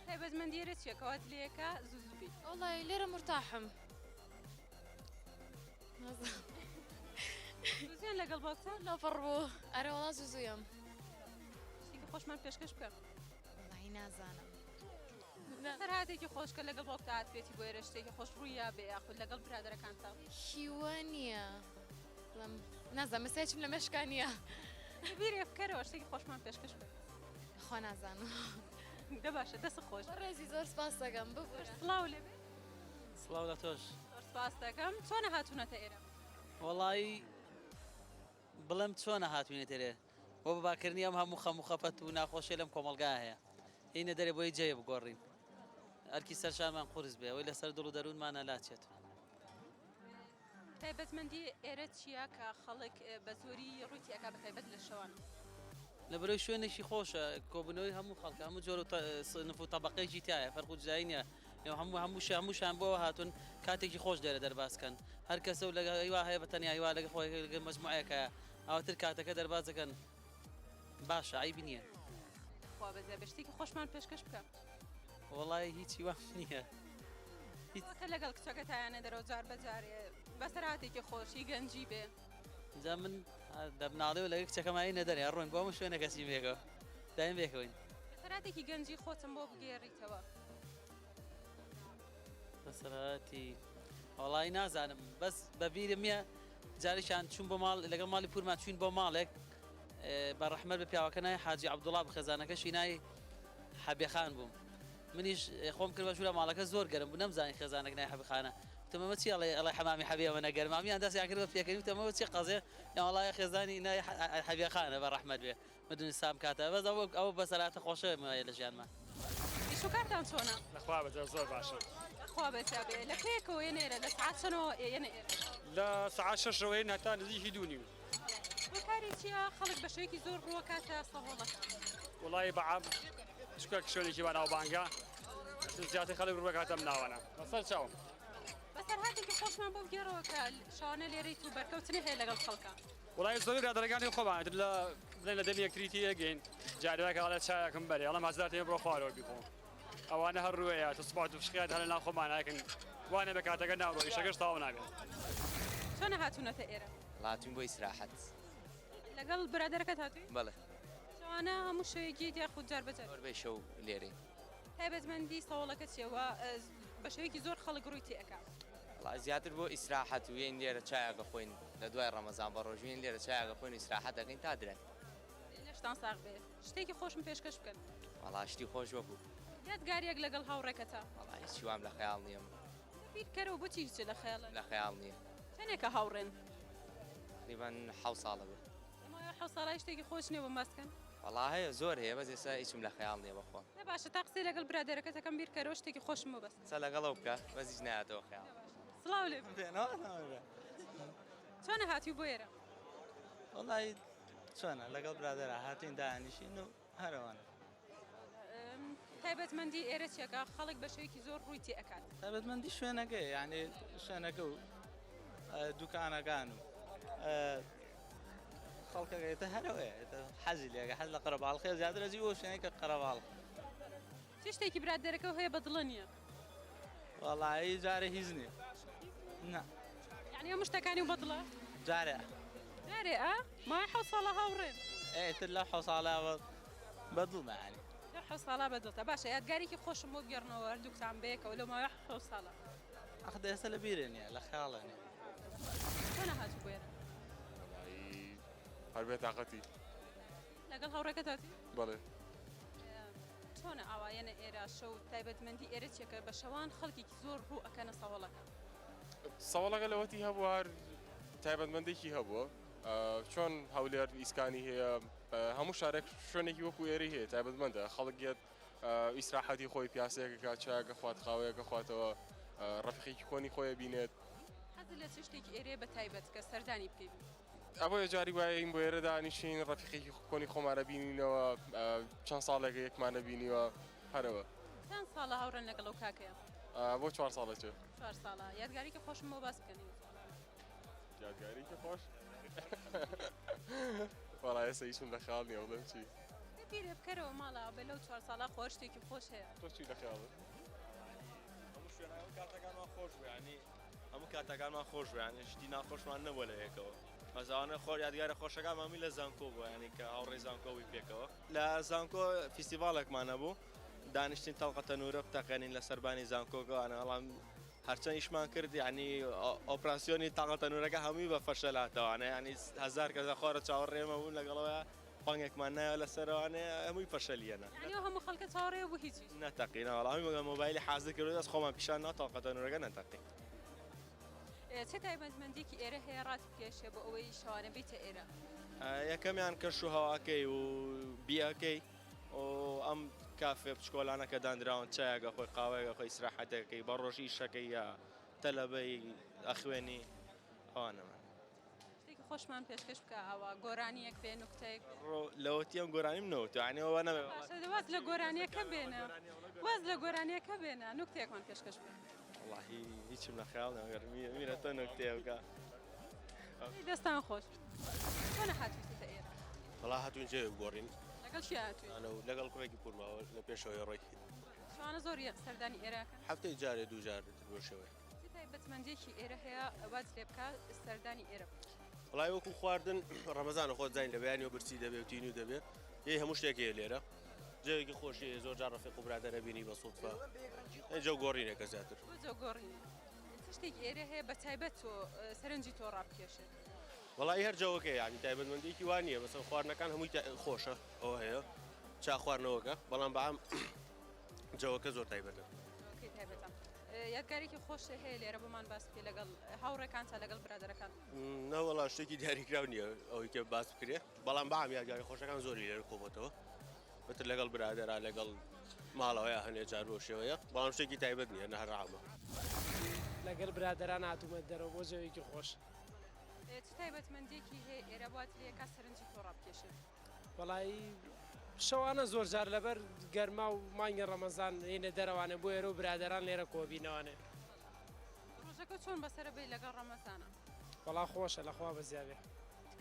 Speaker 1: تایبەتمەندی ئێرە چییە کەوات لێەکە زوو بیت
Speaker 14: وڵی لێرە مرتاحم
Speaker 1: زوزیان لەگەڵ باوکتە
Speaker 14: لەپڕ بوو ئەرە وڵا زوزویم
Speaker 1: شتێکی خۆشمان پێشکەش بکە
Speaker 14: وڵی نازانم
Speaker 1: سەرهاتێکی خۆشکە لەگەڵ باوکتە هاتوێتی بۆ ئێرە شتێکی خۆش ڕوویە بێ یاخود لەگەڵ برادەرەکانتە
Speaker 14: هیوە نییە نازانم مەسایەکم لە مەشکانیە
Speaker 1: بیرێ بکەرەوە شتێکی خۆشمان پێشکەش بکە
Speaker 14: خۆ نازانم
Speaker 1: دە باشە دەست خۆش
Speaker 14: ڕێزی زۆر سپاس دەکەم ببوورە
Speaker 1: سڵاو لێ بێ
Speaker 10: سڵاو لە تۆش
Speaker 1: زۆر سپاس دەکەم چۆنە هاتوونەتە ئێرە
Speaker 10: وەڵی بڵم چۆنە هاتوینە تێرێ بۆ بەباکردنی ئەم هەموو خەمو خەپەت و ناخۆشیە لەم کۆمەلگا هەیە هینە دەرێ بۆی جێ بگۆڕین ئەرکی سەرشانمان قورس بێ ئەوەی لەسەر دڵ و دەروونمانە لاچێت
Speaker 1: تایبەتمەندی ئێرە چییە کە خەڵک بە زۆری ڕووی ئەکا بە تایبەت لە شەوان
Speaker 10: لە بەرەوەی شوێنێکی خۆشە کۆبنەوەی هەموو خەڵکە هەموو جۆر و نف و تەبقەیەکی تایە فەرق و جدایی نیە هەمووشان بۆ هاتون کاتێکی خۆش دێرە دەرباسکەن هەر کەسە و لەگە هیوا هەیە بە تەنیا هیوا لەگە خۆی مەجموعەکە ئەوتر کاتەکە دەربازەکەن باشە ئایبی نییە
Speaker 1: خوا بەزە بە شتێکی خۆشمان پێشکەش بکە
Speaker 10: وڵی هیچی وا نییە
Speaker 1: کە لەگەڵ کچەکە تایانە دەرەوە جار بەجارێ بەسەر هاتێکی خۆشی گەنجی بێ
Speaker 10: جا من دەبناڵێ و لەگە کچەکەمایی نەدەرێ ڕۆین بۆ شوێنە کەسی بێگە دایم بێکەوەین
Speaker 1: بەسەراتێکی گەنجی خۆتم بۆ بگێڕیتەوە
Speaker 10: بەسەراتی وڵی نازانم بەس بەبیرم نیە جاریشان چوون بۆ ماڵ لەگەڵ ماڵی پورمان چوین بۆ ماڵێک بە ڕەحمەت بە پیاوەکە نای حاجی عەبدوڵڵا بخێزانەکەشی نای حەبیخان بووم منیش خۆم کرد بە ژوورە ماڵەکە زۆر گەرم بوو نەمزانی خێزانێک نای حەبیخانە وتمەمە چی ئەڵێ حەمامی حەبیەوە نەگەرمامیان دەستیان کرد بە پێکەنی وتەمەوە چی قەزێ یان وڵای خێزانی نای حەبیخانە بە ڕەحمەت بێ مدونی سام کاتە بەس ئەوە بەسەراتە خۆشە لە ژیانمان
Speaker 1: ئیشوکارتان چۆنە؟
Speaker 15: لەخوا بەجێ زۆر باشە
Speaker 1: خوا بەسا بێ لە پێکەوە ێنێرە لە سعات چەنەوە ئێنە ئێرە
Speaker 15: لە سعات شەشەوەی هەتا نزیکی دوونی
Speaker 1: کاری چیە خەڵک بە شێوەیەکی زۆر ڕووەکاتە سەهۆڵەکە
Speaker 15: وڵی بەعام چکە شوێنێکی بە ناوبانگە زیاتر خەڵک ڕووەکاتە مناوانە بەسەر چاوم
Speaker 1: بەسەر هاتێکی خۆشمان بۆ بگێڕەوە کە شانە لێرەی تو بەرکەوتنی هەیە لەگەڵ خەڵکە
Speaker 15: وڵی زۆری رادەرەکانی خۆمان لە دەمی یەکتریتی ئەگەین جارێکە ئەڵە چایەکەم بەرێ ئەڵە مازداتێ بڕۆ خوارەوە بیخۆ ئەوانە هەر ڕوەیە تسبات و فشقیات هەر ناو خۆماناکەن وانە بە کاتەکە ناڕۆی شەکەش تاو نابێت
Speaker 1: چۆنە هاتوونەتە ئێرە
Speaker 5: هاتوین بۆ ئیسراحەت
Speaker 1: لەگەڵ برادەرەکەت هاتووی
Speaker 5: بەڵێ
Speaker 1: شەوانە هەموو شەوەیەکی دیاخود جار بەجار
Speaker 5: بێ شەو لێرەی
Speaker 1: تایبەتمەندی سەوڵەکە چیەوە بە شێوەیەکی زۆر خەڵک ڕووی تێئەکا
Speaker 5: زیاتر بۆ ئیسراحەت و یەن لێرە چایەکە خۆین لە دوای ڕەمەزان بە ڕۆژوین لێرە چایەکە خۆین ئیسراحەت دەکەین تا درێن
Speaker 1: لەشتان ساغ بێ شتێکی خۆشم پێشکەش بکەن
Speaker 5: وەڵا شتی خۆش وەکو
Speaker 1: یادگاریەک لەگەڵ هاوڕێکەتە
Speaker 5: وەڵا هیچی وام لە خەیاڵ نییە
Speaker 1: بیرکەرەوە بۆچی هیچ لە خەیاڵە
Speaker 5: لە خەیاڵ نییە
Speaker 1: چەندێکە هاوڕێن
Speaker 5: تقریبان 7 ساڵە بێ
Speaker 1: حەوت ساڵای شتێکی خۆش نییە بۆ ماسکەن
Speaker 5: وەڵا هەیە زۆر هەیە بەس ئێستا هیچم لە خەیاڵ نییە بەخۆ
Speaker 1: باشە تا قسەی لەگەڵ برادەرەکەتەکەم بیرکەرەوە شتێکی خۆشم بۆ بەست
Speaker 5: قسە لەگەڵەوە بکە بەس هیچ نایەتەوە خەیاڵ
Speaker 1: سڵاو لێ چۆنە هاتووی بۆ ئێرە
Speaker 10: وڵی چۆنە لەگەڵ برادەرە هاتین دانیشین و هەروانە
Speaker 1: تایبەتمەندی ئێرە چیەکە خەڵک بە شێوەیەکی زۆر ڕووی تێئەکات
Speaker 10: تایبەتمەندی شوێنەکە یعنی شوێنەکە و دوکانەکان و خەڵکەکەێتە هەرەوەیە حەزی لێگە حەز لە قەرەباڵ خێ زیاتر ئەزی بۆ شوێنەکە قەرەباڵ
Speaker 1: چ شتێکی برادەرەکەەوە هەیە بەدڵە نییە
Speaker 10: وەڵایی جارە هیچ نییە
Speaker 1: یعنی هەموو شتەکانی و بەدڵە
Speaker 10: جارێ
Speaker 1: جارێ مای حەوت ساڵە هاوڕێن
Speaker 10: ئێتر لە حەوت ساڵە بەدڵمە ینی
Speaker 1: حەوت ساڵە بەدڵتە باشە یادگارێکی خۆشم بۆ بگەڕنەوە هەردووکتان بێکەوە لە ماوەی حەوت ساڵە
Speaker 10: ئەخدە ئێستا لە بیرە نییە لە خەیاڵە نیە
Speaker 1: چۆنە هاتوو بۆ ئێرە
Speaker 16: هەر بێتاقەتی
Speaker 1: لەگەڵ هاوڕێکەت هاتی
Speaker 16: بەڵێ
Speaker 1: چۆنە ئاوایەنە ئێرە شەو تایبەتمەندی ئێرە چێکە بە شەوان خەڵکێکی زۆر ڕوو ئەکەنە سەوڵەکە
Speaker 16: سەوڵەکە لەوەتی هەبوو هەر تایبەتمەندێکی هەبووە چۆن هەولێر ئیسکانی هەیە هەموو شارێک شوێنێکی وەکو ئێری هەیە تایبەتمەندە خەڵکێت ئیسراحەتی خۆی پیاسەیەکە چایەکە خوات خاوەیەکە خواتەوە ڕەفیقێکی کۆنی خۆی بینێت
Speaker 1: حەزت لە چ شتێکی ئێرێ بە تایبەت کە سەردانی بکەیت
Speaker 16: ئەوەیە جاری وایە این بۆ ئێرە دانیشین ڕەفیقێکی کۆنی خۆمانە بینینەوە چەند ساڵێکە یەکمانە بینیوە هەرەوە
Speaker 1: چەند ساڵە هاوڕێن لەگەڵ ئەو کاکەیە
Speaker 16: بۆ 4 ساڵێکە
Speaker 1: 4 ساڵە یادگاریکە خۆشم بۆ باس بکەنی
Speaker 16: یادگاریکە خۆش وەڵای ئێستا هیچم لە خیاڵ نییە بڵێم چی
Speaker 1: بیرێ بکەرەوە ماڵەوە بە لەو 4 ساڵە خۆش شتێکی خۆش هەیە
Speaker 16: تۆ چی لە خیاڵت
Speaker 17: هەموو شوێنەوە کاتەکانمان خۆش بوو ینی هەموو کاتەکانمان خۆش بوو ینی شتی ناخۆشمان نەبووە لە یەکەوە مەزانە خۆر یادگارە خۆشەکان مامی لە زانکۆ بووە ینی کە هاوڕێی زانکۆوی پێکەوە لە زانکۆ فیستیڤالێکمان نەبوو دانیشتین تەڵقەتە نورە تەقێنین لە سەربانی زانکۆگەوانە هەڵام هەرچەند ئیشمان کرد ینی ئۆپراسیۆنی تاقەتە نورەکە هەمووی بە فەشەلاتەوانە ینی هەزار کەسە خۆرە چاوەڕێمە بوون لەگەڵەوە پانگێکمان نایە لە سەرەوانێ هەمووی فەشەلیەنە
Speaker 1: یعنی هەموو خەڵکە چاوەڕێ بوو هیچی
Speaker 17: نەتەقین وەڵامی مەگە مۆبایلی حازر کرد دەست خۆمان پیشان نا تاقەتە نورەکە نەتەقین
Speaker 1: چه تایبەتمەندێکی ئێرە هەیە ڕات بکێشێ بۆ ئەوەی شەوانە بیتە ئێرە
Speaker 17: یەکەمیان کەش و هەواکەی و بیەکەی و ئەم کافێ بچکۆلانەکە دانراون چایەکە خۆی قاوەیەکە خۆی ئیسراحەتەکەی بە ڕۆژی شەکەی یا تەلەبەی ئەخوێنی ئەوانەمە
Speaker 1: شتێکی خۆشمان پێشکەش بکە ئەوە گۆرانیەک بێ نوکتەیەک
Speaker 17: لەوەتی ئەم گۆرانیم نەوت ینیەوە نەبێ
Speaker 1: واز لە گۆرانیەکە بێنە واز لە گۆرانیەکە بێنە نوکتێکمان پێشکەش بکە
Speaker 17: والله هیچم لە خیاڵ نەگەر میرە تۆ نوکتەیەکە
Speaker 1: دەستان خۆش چۆن هاتوویتە ئێرە
Speaker 18: وڵا هاتوین جێ گۆڕین
Speaker 1: لەگەڵ چی هاتووی
Speaker 18: لەگەڵ کوڕێکی پورماوە لە پێشەوەی ڕۆی
Speaker 1: شوانە زۆر سەردانی ئێراکەن
Speaker 18: هەفتەی جارێ دوو جار بۆ شەوەی
Speaker 1: چی تایبەتمەندێکی ئێرە هەیە واز لێ بکە سەردانی ئێرە
Speaker 18: وڵای وەکو خواردن ڕەمەزانە خۆت زین لە بەیانیەوە برسی دەبێت و تینی دەبێت یەی هەموو شتێکی لێرە جێوێکی خۆشی زۆر جار ڕەفیق و برادەرە بینی بە سوودفە ئەجە گۆڕینێکە زیاتر
Speaker 1: گۆڕینێ شتێکی ئێرە هەیە بە تایبەت تۆ سەرنجی تۆ ڕابکێشێت
Speaker 18: وڵی هەر جەوەکە ینی تایبەتمەندێکی وانە بەسەر خواردنەکان هەمووی خۆشە ئەوە هەیە چا خواردنەوەکە بەڵام بەعام جەوەکە زۆر تایبەتە
Speaker 1: یادگارێکی خۆش هەیە لێرە بۆمان باس بکە لەگەڵ هاوڕێکان تا لەگەڵ برادەرەکان
Speaker 18: نەوەڵا شتێکی دیاریکرااو نییە ئەوەی کە باس بکرێ بەڵام بەعام یادگاری خۆشەکان زۆری لێرە کۆبەتەوە بەتر لەگەڵ برادێرا لەگەڵ ماڵەوەیە هەنێ جار بۆ شێوەیە بەڵام شتێکی تایبەت نییە نە هەرڕامە
Speaker 4: لەگەڵ برادەران هاتوومە دەرەوە بۆ جەوێکی خۆش
Speaker 1: چ تایبەتمەندێکی هەیە ئێرە بوات لێکە سەرنجی تۆ ڕابکێشێت
Speaker 4: وەڵایی شەوانە زۆر جار لەبەر گەرما و مانگە ڕەمەزان هێنە دەرەوانە بۆ ئێرە و برادەران لێرە کۆبینەوانێ
Speaker 1: ڕۆژەکە چۆن بەسرە بێ لەگەڵ ڕەمەزانە
Speaker 4: وەڵا خۆشە لەخوا بەزیاوێ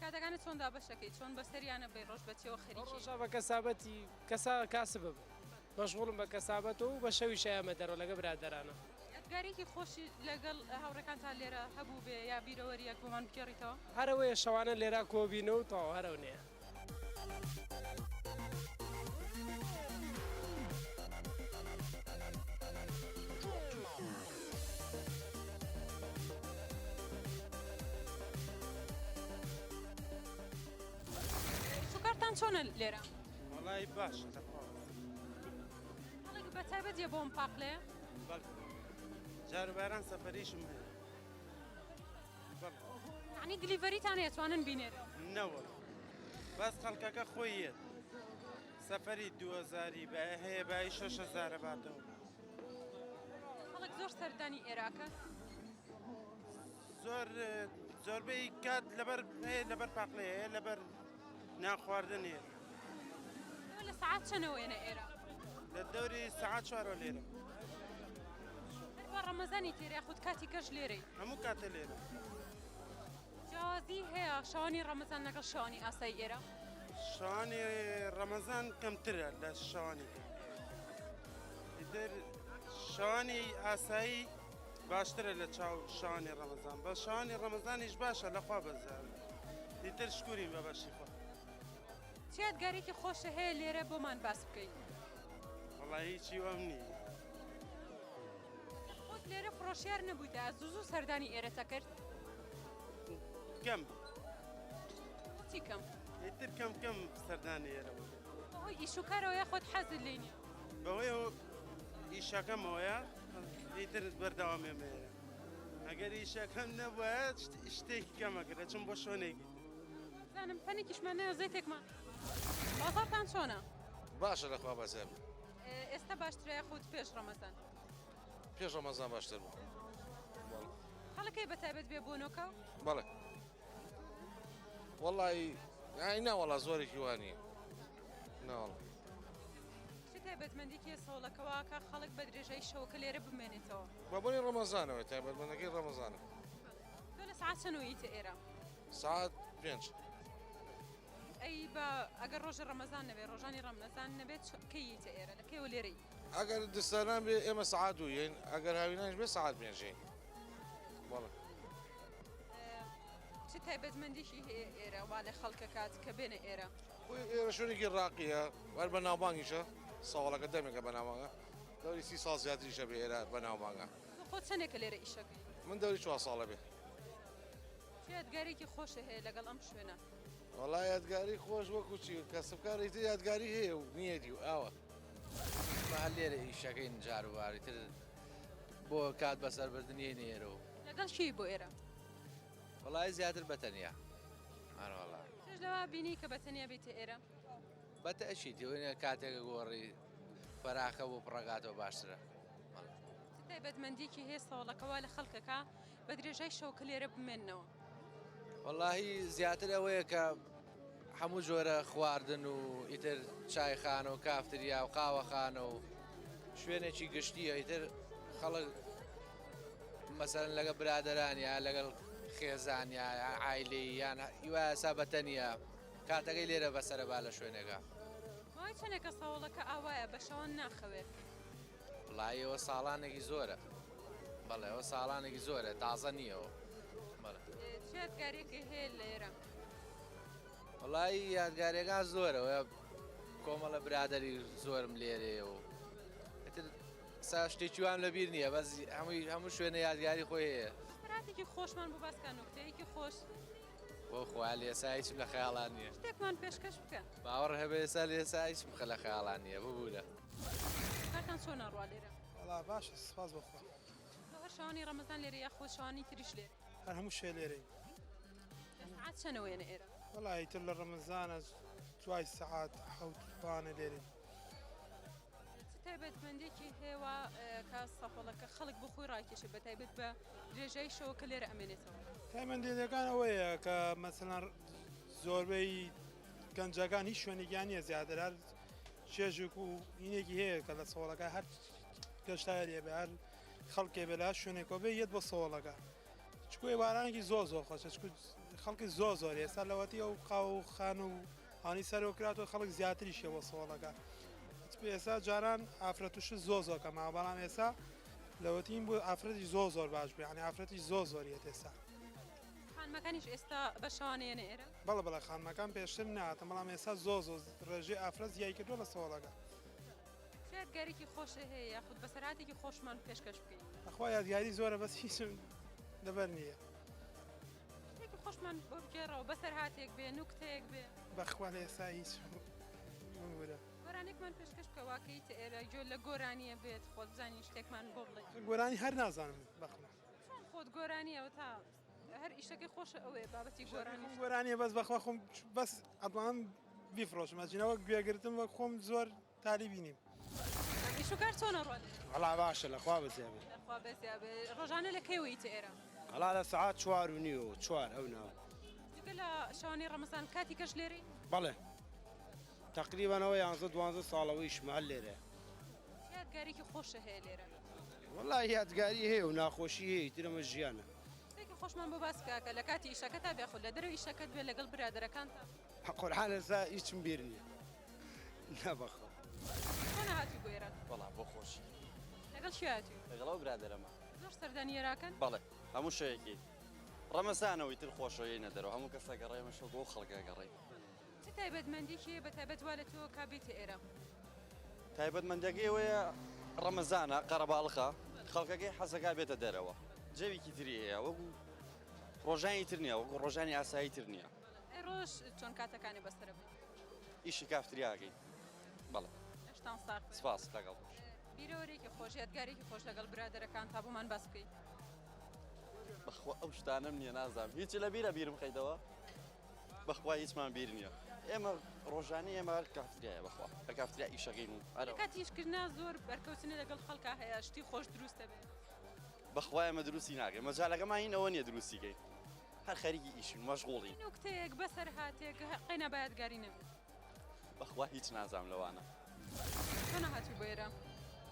Speaker 1: کاتەکانت چۆن دابەشەکەی چۆن بەسەریانە بێ ڕۆژ بەچەوە خەریکی
Speaker 4: ڕۆژە بە کەسابەتی کەسا کاسب بم مەشغوڵم بە کەسابەتەوە و بە شەوی شایەمە دەرەوە لەگە برادەرانە
Speaker 1: یادگارێکی خۆشی لەگەڵ هاوڕێکان تا لێرە هەبوو بێ یا بیرەوەریەک بۆمان بگەڕیتەوە
Speaker 4: هەرەوەیە شەوانە لێرا کۆبینە و تاوا هەرەو نییە
Speaker 1: شوکارتان چۆنە لێرە
Speaker 19: وڵی باش
Speaker 1: هەڵێک بە تایبەت جێ بۆم پاقلەیە
Speaker 19: جاروباران سەفەریشم بوو
Speaker 1: عنی دلیڤەریتان ئێتوانن بینێرە
Speaker 19: نەوە باس خەڵکەکە خۆیەت سەفەری 2000 بە هەیە بای 6,000 باتەوە
Speaker 1: خەڵک زۆر سەردانی ئێراکە
Speaker 19: زۆربەی کات لەبەر هەیە لەبەر پاقلەیە لەبەر ناخواردنێ
Speaker 1: لە سعات چەنەوەێنە ئێرە
Speaker 19: لە دەوری سعات 4 لێرە
Speaker 1: هەروە ڕەمەزانی تێرە خودت کاتی کەش لێرەی
Speaker 19: هەموو کاتە لێرە
Speaker 1: جیاوازی هەیە شەوانی ڕەمەزان لەگەڵ شەوانی ئاسایی ئێرە
Speaker 19: شەوانی ڕەمەزان کەمترە لە شەوانی تر شەوانی ئاسایی باشترە لە چاو شەوانی ڕەمەزان بە شەوانی ڕەمەزانیش باشە لەخوا بەزار دیتر شکورین بە بەشی خۆ
Speaker 1: چ یادگارێکی خۆشە هەیە لێرە بۆمان باس بکەیت
Speaker 19: وەڵای هیچی وەم نییە
Speaker 1: خۆت لێرە فڕۆشیار نەبوویدا زوو سەردانی ئێرەتە کرد
Speaker 19: کەم
Speaker 1: چی کەم
Speaker 19: ئیتر کەم سەردانی ئێرە بوو
Speaker 1: بەهۆی ئیشوکارەوەیە خۆت حەزت لێ نییە
Speaker 19: بەهۆی ئیشەکەمەوەیە ئیتر بەردەوامێمەیە ئەگەر ئیشەکەم نەبووە شتێکی کەمەکرە چون بۆ شوێنێکی
Speaker 1: زانم پەنێکیشمان نەیە زەیتێکمان بازارتان چۆنە
Speaker 18: باشە لەخوا بەزێب
Speaker 1: ئێستا باشترە یاخود پێش ڕەمەزان
Speaker 20: پێش ڕەمەزان باشتر بوو
Speaker 1: خەڵکەی بەتایبەت بێ بۆ نۆکەو
Speaker 20: بەڵێ وەڵی ناوەڵا زۆرێکی وانە ناوەڵ
Speaker 1: چی تایبەتمەندێکی سەوڵەکەەوە کە خەڵک بە درێژەی شەوکە لێرە بمێنێتەوە
Speaker 20: بە بۆنی ڕەمەزانەوە تایبەتمەندەکەی ڕەمەزانە
Speaker 1: تۆ لە سعات چەنەوەیتە ئێرە
Speaker 20: ساعت 5
Speaker 1: ئەی بە ئەگەر ڕۆژە ڕەمەزان نەبێت ڕۆژانی ڕەمەزان نەبێت کەیتە ئێرە لەکەیەوە لێرەی
Speaker 20: ئەگەر دستانان بێ ئێمە سعات دوین ئەگەر هاوینانش بێ سعات 5 بەڵێ
Speaker 1: چی تایبەتمەندێکی هەیە ئێرە وا لە خەڵکە کات کە بێنە ئێرە
Speaker 20: ئێرە شوێنێکی ڕاقیە وەر بە ناوبانگیشە ساڵەکە دەمێکە بە ناوانگە دەوری 30 ساڵ زیاتریشە بێ ئێرە بە ناوبانگە
Speaker 1: خۆ چەندێکە لێرە ئیشەکەی
Speaker 20: من دەوری 4 ساڵە بێ
Speaker 1: یادگارێکی خۆشە هەیە لەگەڵ ئەم شوێنە
Speaker 20: وەڵای یادگاری خۆش وەکو چی کەسبکاری تر یادگاری هەیە و نیەتی و ئاوە
Speaker 21: هەر لێرە ئیشەکەین جاروباری تر بۆ کات بەسەربردنیە نێرەوە
Speaker 1: لەگەڵ شی بۆ ئێرە
Speaker 21: وەڵای زیاتر بەتەنیا هەروەڵا
Speaker 1: تۆش لەوا بینی کە بەتەنیا بێتە ئێرە
Speaker 21: بەتە ئەشی تێوێنە کاتێکە گۆڕی فەراخە بۆ پڕەگاتەوە باشترە
Speaker 1: تایبەتمەندێکی هەیە سەوڵەکەەوە لە خەڵکەکە بە درێژای شەوکە لێرە بمێننەوە
Speaker 21: وەڵاهی زیاتر ئەوەیە کە هەموو جۆرە خواردن و ئیتر چایخانە و کافتریا و قاوەخانە و شوێنێکی گشتیە ئیتر خەڵک مەسەرەن لەگە برادەرانیا لەگەڵ خێزانیا عایلەی یان هیوایە بەتەنیا کاتەکەی لێرە بەسەرە با لە شوێنێکە
Speaker 1: وای چەندێکە ساوڵەکە ئاوایە بە شەوە ناخەوێت
Speaker 21: وڵایەوە ساڵانێکی زۆرە بەڵێ ئەوە ساڵانێکی زۆرە تازە نییەوە
Speaker 1: یادگارێکی هەیە لێرە
Speaker 21: وڵی یادگارێکان زۆرەوە کۆمەڵە برادری زۆرم لێرەیە و سا شتێکیوان لەبیر نییە بەس هەموو شوێنە یادگاری خۆی هەیە
Speaker 1: براتێکی خۆشمان بۆ باسکان نوکتەیەکی خۆش
Speaker 21: بۆ خوا لێسا هیچم لە خەیاڵان نییە
Speaker 1: شتێکمان پێشکەش بکە
Speaker 21: باوەڕ هەبێ ئێستا لێسا هیچم خە لە خەیاڵان نییە ببوورە
Speaker 1: کارتان چۆن ناڕوا لێرە
Speaker 22: وڵا باشە سپاس بخوا
Speaker 1: هەر شەوانی ڕەمەزان لێرە یاخۆ شەوانی تریش لێرە
Speaker 22: هەر هەموو شێ لێرەی
Speaker 1: سعات چەنەوەیەنە ئێرە
Speaker 22: وڵی تر لە ڕەمەزانە دوای سەعات حوتوانە لێرەی
Speaker 1: تایبەتمەندێکی هێوە کە سەفڵەکە خەڵک بخۆی ڕاکێشە بە تایبەت بە درێژەی شەوەکە لێرە ئەمێنێتەوە
Speaker 22: تایبەتمەندیەکان ئەوەیە کە مەسەڵەن زۆربەی گەنجەکان هیچ شوێنێکیان نییە زیاتر هەر چێژێک و هینێکی هەیە کە لە سەوڵەکە هەر گەشتایە بێ هەر خەڵکێ بێ لە شوێنێکەوە بێ یەت بۆ سەوڵەکە چکوی بارانێکی زۆر خۆشە خەڵکی زۆر ئێستا لەوەتی ئەو قاو و خان و هاانی سەرەوە کراتەوە خەڵک زیاتری شێ بۆ سەوڵەکە ئێستا جاران ئافرەتوش زۆر کەما بەڵام ئێستا لەوەتیم بوو ئافرەتی زۆر باش بێ ینی ئافرەتی زۆریەت ئێستا
Speaker 1: خانمەکانیش ئێستا بە شەوانەیەنە ئێرە
Speaker 22: بەڵە خانمەکان پێشتر ناتە بەڵام ئێستا زۆر ڕێژەی ئافرەت یای کردووە لە سەوڵەکە
Speaker 1: یادگارێکی خۆشە هەیە یاخود بەسەراتێکی خۆشمان پێشکەش بکەین
Speaker 22: ئەخوا یادگاری زۆرە بەس هیچم لەبەر نییە
Speaker 1: شتێکی خۆشمان بۆ بگێڕەوە بەسەر هاتێک بێ نوکتەیەک بێ
Speaker 22: بەخوا لە ئێستا هیچ
Speaker 1: گۆرانێکمان پێشکەش بکە واکەیتە ئێرە جۆ لە گۆرانیە بێت خۆت بزانین شتێکمان بۆ بڵێ
Speaker 22: گۆرانی هەر نازانم بەخوا
Speaker 1: خۆت گۆرانیەوە تا هەر ئیشەکەی خۆشە ئەوەیە بابەتی گۆرانی
Speaker 22: گۆرانیە بەس بەخوا خۆم بەس ئەدوانم بیفرۆشم ئەچینەوە گوێگرتم وەک خۆم زۆر تالی بینیم
Speaker 1: ئیشوکار چۆنە ڕۆن
Speaker 23: هەڵا باشە لەخوا بزیێبێ
Speaker 1: لەخوا بەزیابێ ڕۆژانە لە کەیوەیتە ئێرە
Speaker 23: هەڵا لە سەعات 4:30 و 4 ئەو ناو
Speaker 1: دیگە لە شەوانی ڕەمەزان کاتی کەش لێرەی
Speaker 23: بەڵێ تقریبانەوە 11-12 ساڵەوەی شمال لێرە
Speaker 1: یادگارێکی خۆشە هەیە لێرە
Speaker 23: وەڵای یادگاری هەیە و ناخۆشی هەیە ترمە ژیانە
Speaker 1: شتێکی خۆشمان بۆ باس بکە لە کاتی ئیشەکە تا بێخۆ لە دەرەوە ئیشەکەت بێ لەگەڵ برادەرەکانتە
Speaker 23: قورعان ئێستا هیچم بیر نییە نەبەخۆ
Speaker 1: چۆنە هاتی بۆ ئێرە
Speaker 24: وەڵا بۆ خۆشی
Speaker 1: لەگەڵ شی هاتی
Speaker 24: لەگەڵەوە برادەرەمە
Speaker 1: زۆر سەردانیێراکەن
Speaker 24: بەڵێ هەموو شەیەکی ڕەمەزانەوەی تر خۆشەوەی نەدەرەوە هەموو کەسە گەڕێمەشە بۆ خەڵکە گەڕێ
Speaker 1: چ تایبەتمەندێکی بە تایبەت وا لە تۆ کابێتە ئێرە
Speaker 24: تایبەتمەندەکەی ئەوەیە ڕەمەزانە قەرەباڵخە خەڵکەکەی حەزەکە بێتە دەرەوە جەوێکی تری هەیە وەکو ڕۆژانی تر نییە وەکو ڕۆژانی ئاسایی تر نییە
Speaker 1: ڕۆژ چۆن کاتەکانی بەسرە بێت
Speaker 24: ئیشی کافتریاکەی بەڵێ
Speaker 1: هێشتان ساق
Speaker 24: سپاس لەگەڵ
Speaker 1: بیرۆرێکی خۆش یادگارێکی خۆش لەگەڵ برادەرەکان تا بۆمان باس بکەیت
Speaker 24: بەخوا ئەو شتانم نییە نازانم هیچی لە بیرە بیرم خەیتەوە بەخوا هیچمان بیر نییە ئێمە ڕۆژانەی ئێمە هەر کافتریایە بەخوا هەر کافتریا ئیشەکەین و
Speaker 1: کاتیشکردنا زۆر بەرکەوتنی لەگەڵ خەڵکا هەیە شتی خۆش دروستە بێت
Speaker 24: بەخوا ئێمە دروستی ناکەین مەجالەکەمان هین ئەوە نییە دروستیکەین هەر خەریکی ئیشین مەشغوڵین
Speaker 1: نوکتەیەک بەسەر هاتێک قەینا بایەتگاری نەبێت
Speaker 24: بەخوا هیچ نازام لەوانە
Speaker 1: چۆن هاتوو بۆ ئێرە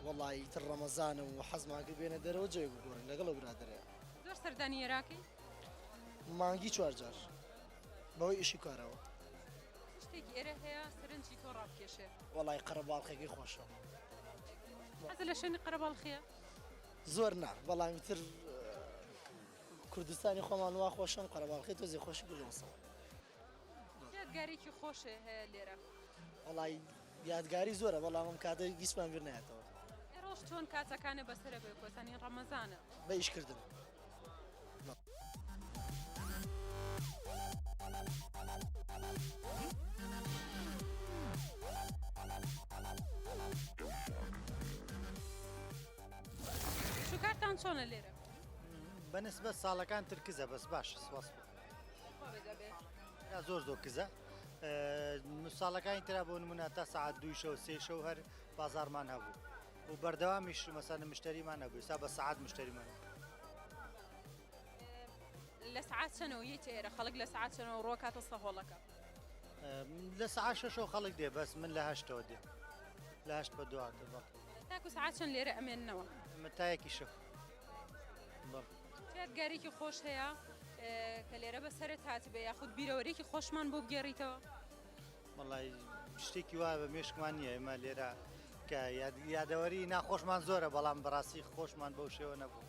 Speaker 2: وەڵی تر ڕەمەزانە و حەزماکە بێنە دەرەوە جێ بگۆڕین لەگەڵ برادرەیە
Speaker 1: زۆر سەردانی عێراقی
Speaker 2: مانگی چوارجار بەوەی ئیشی کارەوە
Speaker 1: شتێکی ئێرە هەیە سەرنجی تۆ ڕابکێشێ
Speaker 2: وەڵی قەرەباڵقێکی خۆشە
Speaker 1: حەزە لە شوێنی قەرەباڵخیە
Speaker 2: زۆر نا بەڵامی تر کوردستانی خۆمان وا خۆشم قەرەباڵقی تۆزی خۆشی گولۆسەوە
Speaker 1: یادگارێکی خۆشێ هەیە لێرە
Speaker 2: وەڵی یادگاری زۆرە بەڵام ئەم کاتە گیسمان بیر نایەتەوە
Speaker 1: ڕۆژ چۆن کاتەکانە بەسرە بێ کۆسانی ڕەمەزانە
Speaker 2: بە ئیشکردن
Speaker 1: شوکارتان چۆنە لێرە
Speaker 3: بەنسبەت ساڵەکان ترکزە بەس باش سواس زۆر زۆر کزە ساڵەکانی ترا بۆ نمونە تا سعات 2 شەو 3 شەو هەر بازارمان هەبوو و بەردەوامیش مەسەلەن مشتریمان هەبوو ئێستا بە سعات مشتریمان
Speaker 1: لە سعات چەنەوە یەتە ئێرە خەڵک لە سعات چەنەوە ڕۆ کاتە سەهۆڵەکە
Speaker 3: لە سعات 6 خەڵک دێ بەس من لە 8ەوە دێ لە 8 بە دواتر
Speaker 1: تاکو سعات چەند لێرە ئەمێننەوە
Speaker 3: تایەکی شەو
Speaker 1: یادگارێکی خۆش هەیە کە لێرە بەسەرت هات بێ یاخود بیرەوەرێکی خۆشمان بۆ بگێڕیتەوە
Speaker 3: وڵی شتێکی وایە بە مێشکمان نییە ئێمە لێرە کە یادەوەری ناخۆشمان زۆرە بەڵام بەڕاستی خۆشمان بەو شێوە نەبوو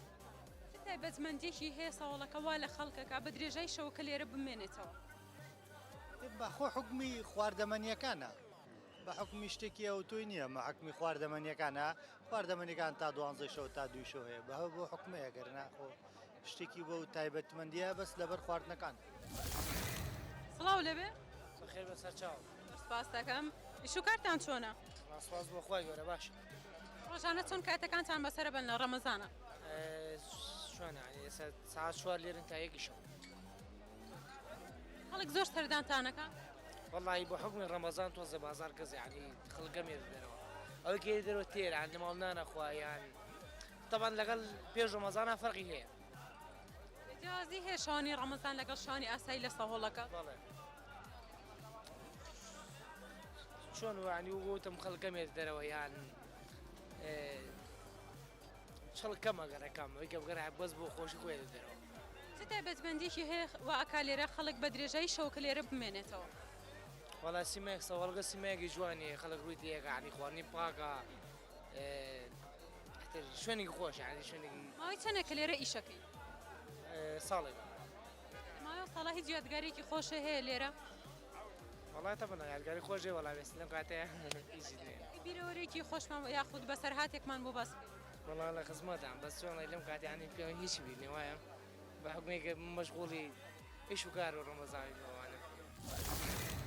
Speaker 1: تایبەتمەندێکی هەیە ساوڵەکە وا لە خەڵکەکە بە درێژای شەوکە لێرە بمێنێتەوە
Speaker 3: بەخۆ حکمی خواردەمەنیەکانە بە حکمی شتێکی ئەو توی نییە مە حکمی خواردەمەنیەکانە خواردەمەنیەکان تا 12 شەو تا 2 شەو هەیە بە بۆ حکمەیە گەرنا خۆ شتێکی بۆ تایبەتمەندیە بەس لەبەر خواردنەکان
Speaker 1: سڵاو لەبێ
Speaker 2: بەخێر بەسەر چاو
Speaker 1: سپاس دەکەم ئیشوکارتان چۆنە
Speaker 2: سپاس بۆ خۆی گەورە باش
Speaker 1: ڕۆژانە چۆن کاتەکانتان بەسەرە بن لە ڕەمەزانە
Speaker 2: شوێنە ساعت 4 لێرن تا یەکی شەو
Speaker 1: خەڵک زۆر سەردانتانەکە
Speaker 2: والله بۆ حکمی ڕەمەزان تۆزە بازار گەز یعنی خەڵکە مێ دەرەوە ئەوەی کێ دەرەوە تێر یان لە ماڵ نانەخوایان طبعا لەگەڵ پێش ڕەمەزانە فەرقی هەیە
Speaker 1: جیازی هەیە شانی ڕەمەزان لەگەڵ شانی ئاسایی لە سەهۆڵەکە
Speaker 2: چۆن وانی وگوتم خەڵکە مێ دەرەوە یان چڵکەمە گەرەکەم ئەوکە بگەرە بەس بۆ خۆشی خۆی دەرەوە
Speaker 1: چ تایبەتمەندێکی هەیە واکا لێرە خەڵک بە درێژای شەوکە لێرە بمێنێتەوە
Speaker 2: وڵا سیمەیەک سەوەڵگە سیمەیەکی جوانی خەڵک ڕووی تێگە عنی خواردنی پاکە شوێنێکی خۆش عنی شوێنێکی
Speaker 1: ماوەی چەندە کە لێرە ئیشەکەی
Speaker 2: ساڵێک
Speaker 1: ماوەی ساڵا هیچ یادگارێکی خۆشە هەیە لێرە
Speaker 2: وڵای تەبەنە یادگاری خۆشێ وەڵا وێست لەم کاتەیە
Speaker 1: بیرەوەرێکی خۆشمان یاخود بەسەر هاتێکمان بۆ باس
Speaker 2: وڵا لە خزمەتان بەس چۆنڵی لەم کاتیانی پێ هیچ بینێ وایە بە حکمێکە مەشغوڵی ئیش و کار و ڕەمەزانی بەوانە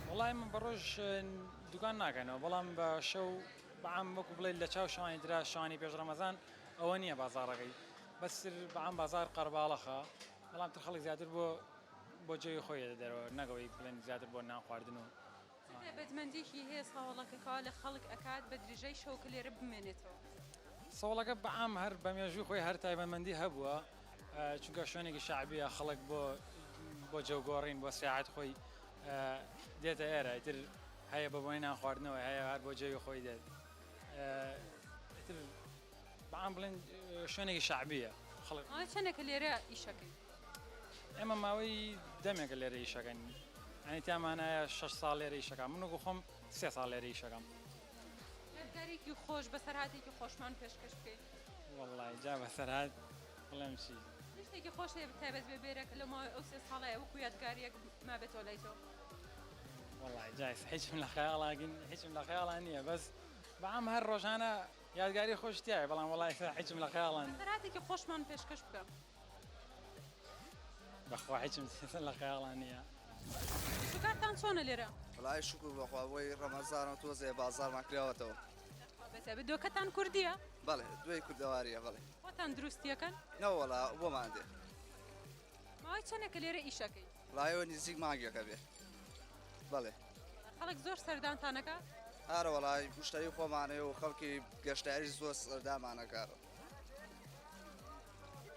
Speaker 7: وڵای من بە ڕۆژ دوکان ناکەنەوە بەڵام بە شەو بەعام وەکو بڵێ لە چاو شوانی درا شوانی پێش ڕەمەزان ئەوە نییە بازاڕەکەی بەسر بەعام بازار قەرباڵەخە بەڵام تر خەڵک زیاتر بۆ جێی خۆی دەرەوە نەگەوەی بڵێن زیاتر بۆ نانخواردن و
Speaker 1: تایبەتمەندێکی هەیە ساوەڵەکەکەوە لە خەڵک ئەکات بە درێژای شەوکە لێرە بمێنێتەوە
Speaker 7: سەوڵەکە بەعام هەر بە مێژووی خۆی هەر تایبەتمەندی هەبووە چونکە شوێنێکی شعبیە خەڵک بۆ جێوگۆڕین بۆ سیاحەت خۆی دێتە ئێرە ئیتر هەیە بە بۆی نانخواردنەوە هەیە هەر بۆ جێوی خۆی دێت بەعام بڵێن شوێنێکی شعبیە خەڵک
Speaker 1: چەندێکە لێرە ئیشەکەی
Speaker 7: ئێمە ماوەی دەمێکە لێرە ئیشەکەن ئەنی تامانایە 6 ساڵ لێرە ئیشەکەم من وەکو خۆم 3 ساڵ لێرە ئیشەکەم
Speaker 1: یادگارێکی خۆش بەسەرهاتێکی خۆشمان پێشکەش بکەیت
Speaker 7: وەڵڵی جا بەسەرهات بڵێم چی
Speaker 1: شتێکی خۆش هەیە تایبەت بێ بێرەکە لە ماوەی ئەو 3 ساڵەیە وەکو یادگاریەک ما بێتەوە لایتەوە
Speaker 7: وەڵڵی جایس هیچم لە خەیاڵاگین هیچم لە خەیاڵان نییە بەس بەعام هەر ڕۆژانە یادگاری خۆش تایە بەڵام وەڵی هیچم لە خەیاڵان
Speaker 1: بەسەرهاتێکی خۆشمان پێشکەش بکە
Speaker 7: بەخوا هیچم لە خەیاڵان نییە
Speaker 1: شوکارتان چۆنە لێرە
Speaker 9: وڵای شکر بەخوا بۆی ڕەمەزانە تۆزێ بازارمان کراوەتەوە
Speaker 1: بێت دۆکەتان کوردیە
Speaker 9: بەڵێ دوێی کوردەواریە بڵێ
Speaker 1: خۆتان دروستیەکەن
Speaker 9: نەوەڵا بۆمان دێ
Speaker 1: ماوەی چەندێکە لێرە ئیشەکەی
Speaker 9: وڵایەوە نزیک مانگێکە بێ بەڵێ
Speaker 1: خەڵک زۆر سەردانتانەکە
Speaker 9: ئارە وەڵای مشتری خۆمانەیە و خەڵکی گەشتیاریش زۆر سەردامانەکارە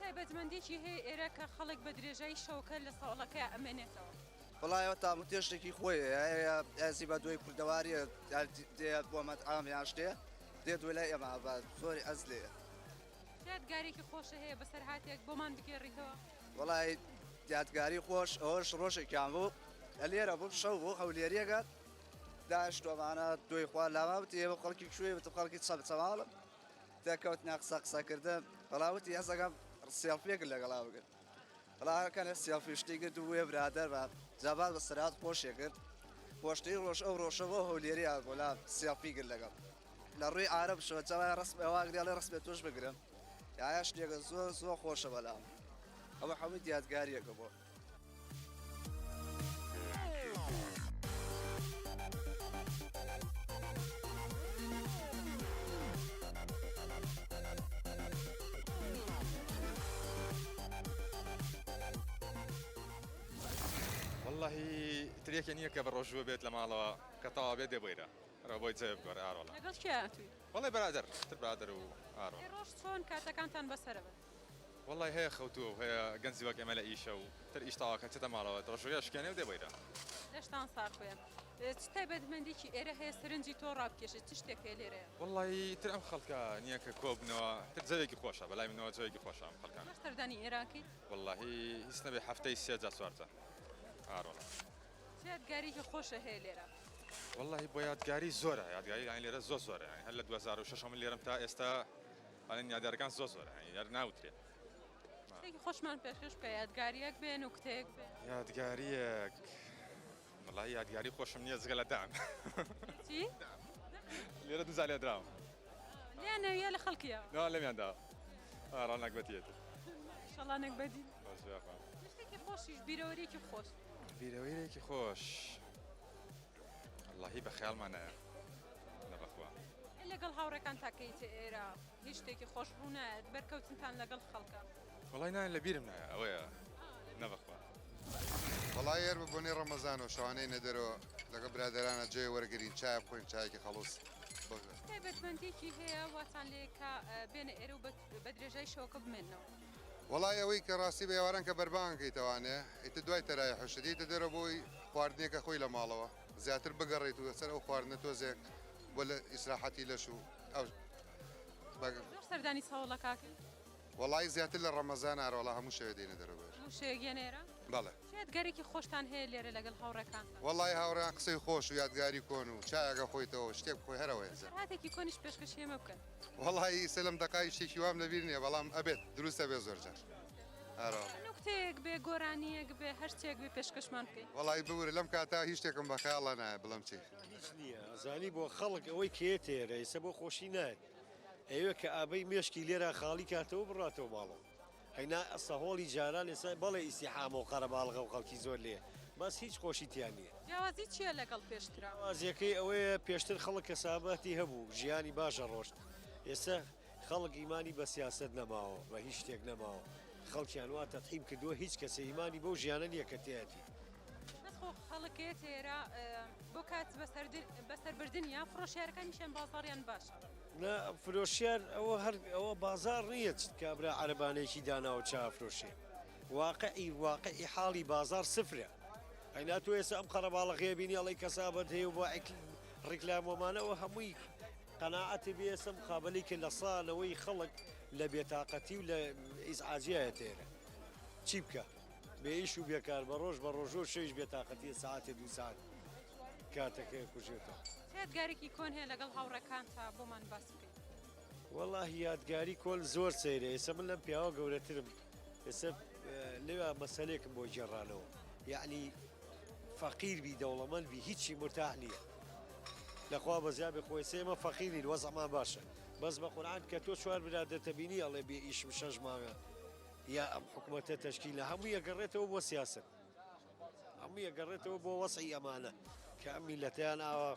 Speaker 1: تایبەتمەندێکی هەیە ئێرە کە خەڵک بە درێژایی شەوکە لە ساڵەکە ئەمێنێتەوە
Speaker 9: وڵایەوە تام تێشتێکی خۆیە ئەزی بە دوای کوردەواریە دێت بۆ مەتعامیان شتێ دێت دوای لای ئێمە بە زۆری ئەز لێە
Speaker 1: یادگارێکی خۆشە هەیە بەسەر هاتێک بۆمان بگێڕیتەوە
Speaker 9: وڵای یادگاری خۆش ئەوەش ڕۆژێکیان بوو لێرە بوو شەو بوو هەولێریەکە داشتۆمانە دوی خوا لاما وتی ئێوە خەڵکی کوێ بە خەڵکی چەماڵم دەکەوت ناقسە قسەکردن بەڵاوتی هەزەکەم سێڵفێک لەگەڵا بگرن بەڵاکەنە سێڵفی شتی کرد و وێ برادەر بە جابات بە سرات خۆشیە کرد پۆشتی ڕۆژ ئەو ڕۆژەوە هەولێریە بۆلا سێڵفی کرد لەگەڵ لە ڕووی ئارەب شەوە جاوای ڕسم ئەواگریاڵی ڕسمێت توش بگرن یا شتێکە زۆر زۆر خۆشە بەلام ئەوە هەمووی یادگاریەکە بۆ
Speaker 6: والله تريك اني كبر رجوع بيت لمالا كطا بيت بيرا ربوي زيب غير ارولا
Speaker 1: لەگەڵ کێهاتووی
Speaker 6: والله برادر تر برادر وارو
Speaker 1: ڕۆژ چۆن کاتەکانتان بەسەرەوە
Speaker 6: والله هي خوتو هي جنزي وك امل ايشا تر ايشتاك حتى مالا رجوع اشكاني ودي بيرا
Speaker 1: لەشتان ساخوێن چ تایبەتمەندێکی ئێرە هەیە سرنجی تۆ ڕابکێشێت چ شتێک هەیە لێرەیە
Speaker 6: والله تر ام خلقا نيك كوبنوا تر زيك خوشا بلاي منو زيك خوشا ام خلقا
Speaker 1: باش سەردانی ئێراکی
Speaker 6: والله يسنبي حفتي سيجا سوارتا ارولا
Speaker 1: یادگارێکی خۆشە هەیە لێرە
Speaker 6: والله بۆ یادگاری زۆرە یادگاری يعني لێرە زۆر زۆرە يعني هەر لە 2006 من لێرەم تا ئێستا ئەلێن یادگارەکان زۆر زۆرە يعني یار ناوترێت
Speaker 1: شتێکی خۆشمان پێشکەش بکە یادگاریەک بێن و کتێک بێن
Speaker 6: یادگاریەک والله یادگاری خۆشم نییە جگە لە دام
Speaker 1: چی؟
Speaker 6: لێرە دوو زال لێدراوم
Speaker 1: لێنەویە لە خەڵکیەوە
Speaker 6: نا لەمیاندا ڕاناک بەتیێتە
Speaker 1: شەڵانێک بەدی
Speaker 6: باش بێخوام
Speaker 1: شتێکی خۆشیش بیرەوەریەکی خۆش
Speaker 6: بیرەوەیرێکی خۆش واللهی بە خەیاڵمانەیە نەبەخوا
Speaker 1: لەگەڵ هاوڕێکان تاکەیتە ئێرە هیچ شتێکی خۆش ڕوونایەت بەرکەوتنتان لەگەڵ خەڵکە
Speaker 6: وڵی نایە لە بیرم نایە ئەوەیە نەبەخوا
Speaker 8: وڵای هێر ببوونی ڕەمەزان و شەوانەی نەدەرەوە لەگە برادرانە جێ وەرگرین چای بخۆین چایەکی خەڵوس
Speaker 1: تایبەتمەندێکی هەیە واتان لێکە بێنە ئێرە و بە درێژای شەوەکە بمێنەوە
Speaker 8: وڵای ئەوەی کە ڕاستی بە ئێواران کە بەربانگەکەیتەوانێ ئیتر دوای تەرای حەشەدیتە دەرە بۆی خواردنێکە خۆی لە ماڵەوە زیاتر بگەڕێت و سەر ئەو خواردنە تۆزێک بۆ لە ئیسراحەتی لەش و ئەو
Speaker 1: زۆر سەردانی ساوڵە کاکە
Speaker 8: وڵای زیاتر لە ڕەمەزان ئارۆڵا هەموو شەوێ دێنە دەرەوە
Speaker 1: شێگەنێرە
Speaker 8: بەڵێ
Speaker 1: یادگارێکی خۆشتان هەیە لێرە لەگەڵ هاوڕەکان
Speaker 8: وڵای هاوڕیان قسەی خۆش و یادگاری کۆن و چایەکە خۆیتەوە شتێک بخۆی هەرەوەی
Speaker 1: هاتێکی کۆنیش پێشکەش هێمە بکەن
Speaker 8: وڵی سەلم دقای شتێکی وام لەبیر نییە بەڵام ئەبێت دروستە بێ زۆر جار
Speaker 1: نوکتەیەک بێ گۆرانیەک بێ هەر شتێک بێ پێشکەشمان بکەین
Speaker 8: وڵی بورە لەم کاتا هیچ شتێکم بەخیاڵە نایە بڵم چی
Speaker 11: نییە ئەزانی بۆ خەڵک ئەوەی کێتێرە ئێستا بۆ خۆشی نایێت ئەوە کە ئابەی مێشکی لێرە خاڵی کاتەوە بڕاتەوە ماڵەوە هەینا ئەستا هۆڵی جاران ئێستا بەڵێ ئیسیحام و قەرەباڵغە و خەڵکی زۆر لێ بەس هیچ خۆشی تیان نییە
Speaker 1: جیاوازی چییە لەگەڵ پێشترا
Speaker 11: وازیەکەی ئەوەیە پێشتر خەڵک کەسابەتی هەبوو ژیانی باشە ڕۆشت ئێستا خەڵک ئیمانی بە سیاست نەماوە بە هیچ شتێک نەماوە خەڵکیان وا تەحیم کردووە هیچ کەسە ئیمانی بەو ژیانە نییە کە تێتی
Speaker 1: خۆ خەڵکێت ئێرە بۆ کات بەسەربردنیا فرۆشیارەکانیشیان بازاڕیان باشە
Speaker 11: نە فرۆشیار ئەوە هەر ئەوە بازار نییە کابرا عەرەبانێکی داناوە چافرۆشێ واقعی حاڵی بازار سفرە هەینا تۆ ئێستا ئەم قەرەباڵغەیە بینی ئەڵی کەسابەت هەیە و بۆ ڕیکلامۆمانەوە هەمووی قەناعەتی بێسم قابلی کە لە سانەوەی خەڵک لە بێتاقەتی و لە ئیزعاجیایە تێرە چی بکە بێ ئیش و بێکار بە ڕۆژ بە ڕۆژۆ شەویش بێتاقەتی ساعتێ دو ساعت کاتەکە کوژێتەوە
Speaker 1: یادگارێکی کۆن هەیە لەگەڵ هاوڕەکان تا بۆمان باس بکەین
Speaker 11: وەڵاهی یادگاری کۆل زۆر سەیرە ئێستا من لەم پیاوە گەورەترم ئێستا لێوە مەسەلێکم بۆ جێڕانەوە یعنی فەقیر بی دەوڵەمەند بی هیچی مرتاح نییە لەخوا بەزیابێ خۆی سێمە فەقیرین وەزەمان باشە بەس بە قورعان کە تۆ چوار برادەتە بینی ئەڵێ بێ ئیشم شەش ماوە یا ئەم حکوومەتە تەشکیلە هەموو یەگەڕێتەوە بۆ سیاست هەموو یەگەڕێتەوە بۆ وەسعی ئەمانە کە ئەم میلەتیان ئاوا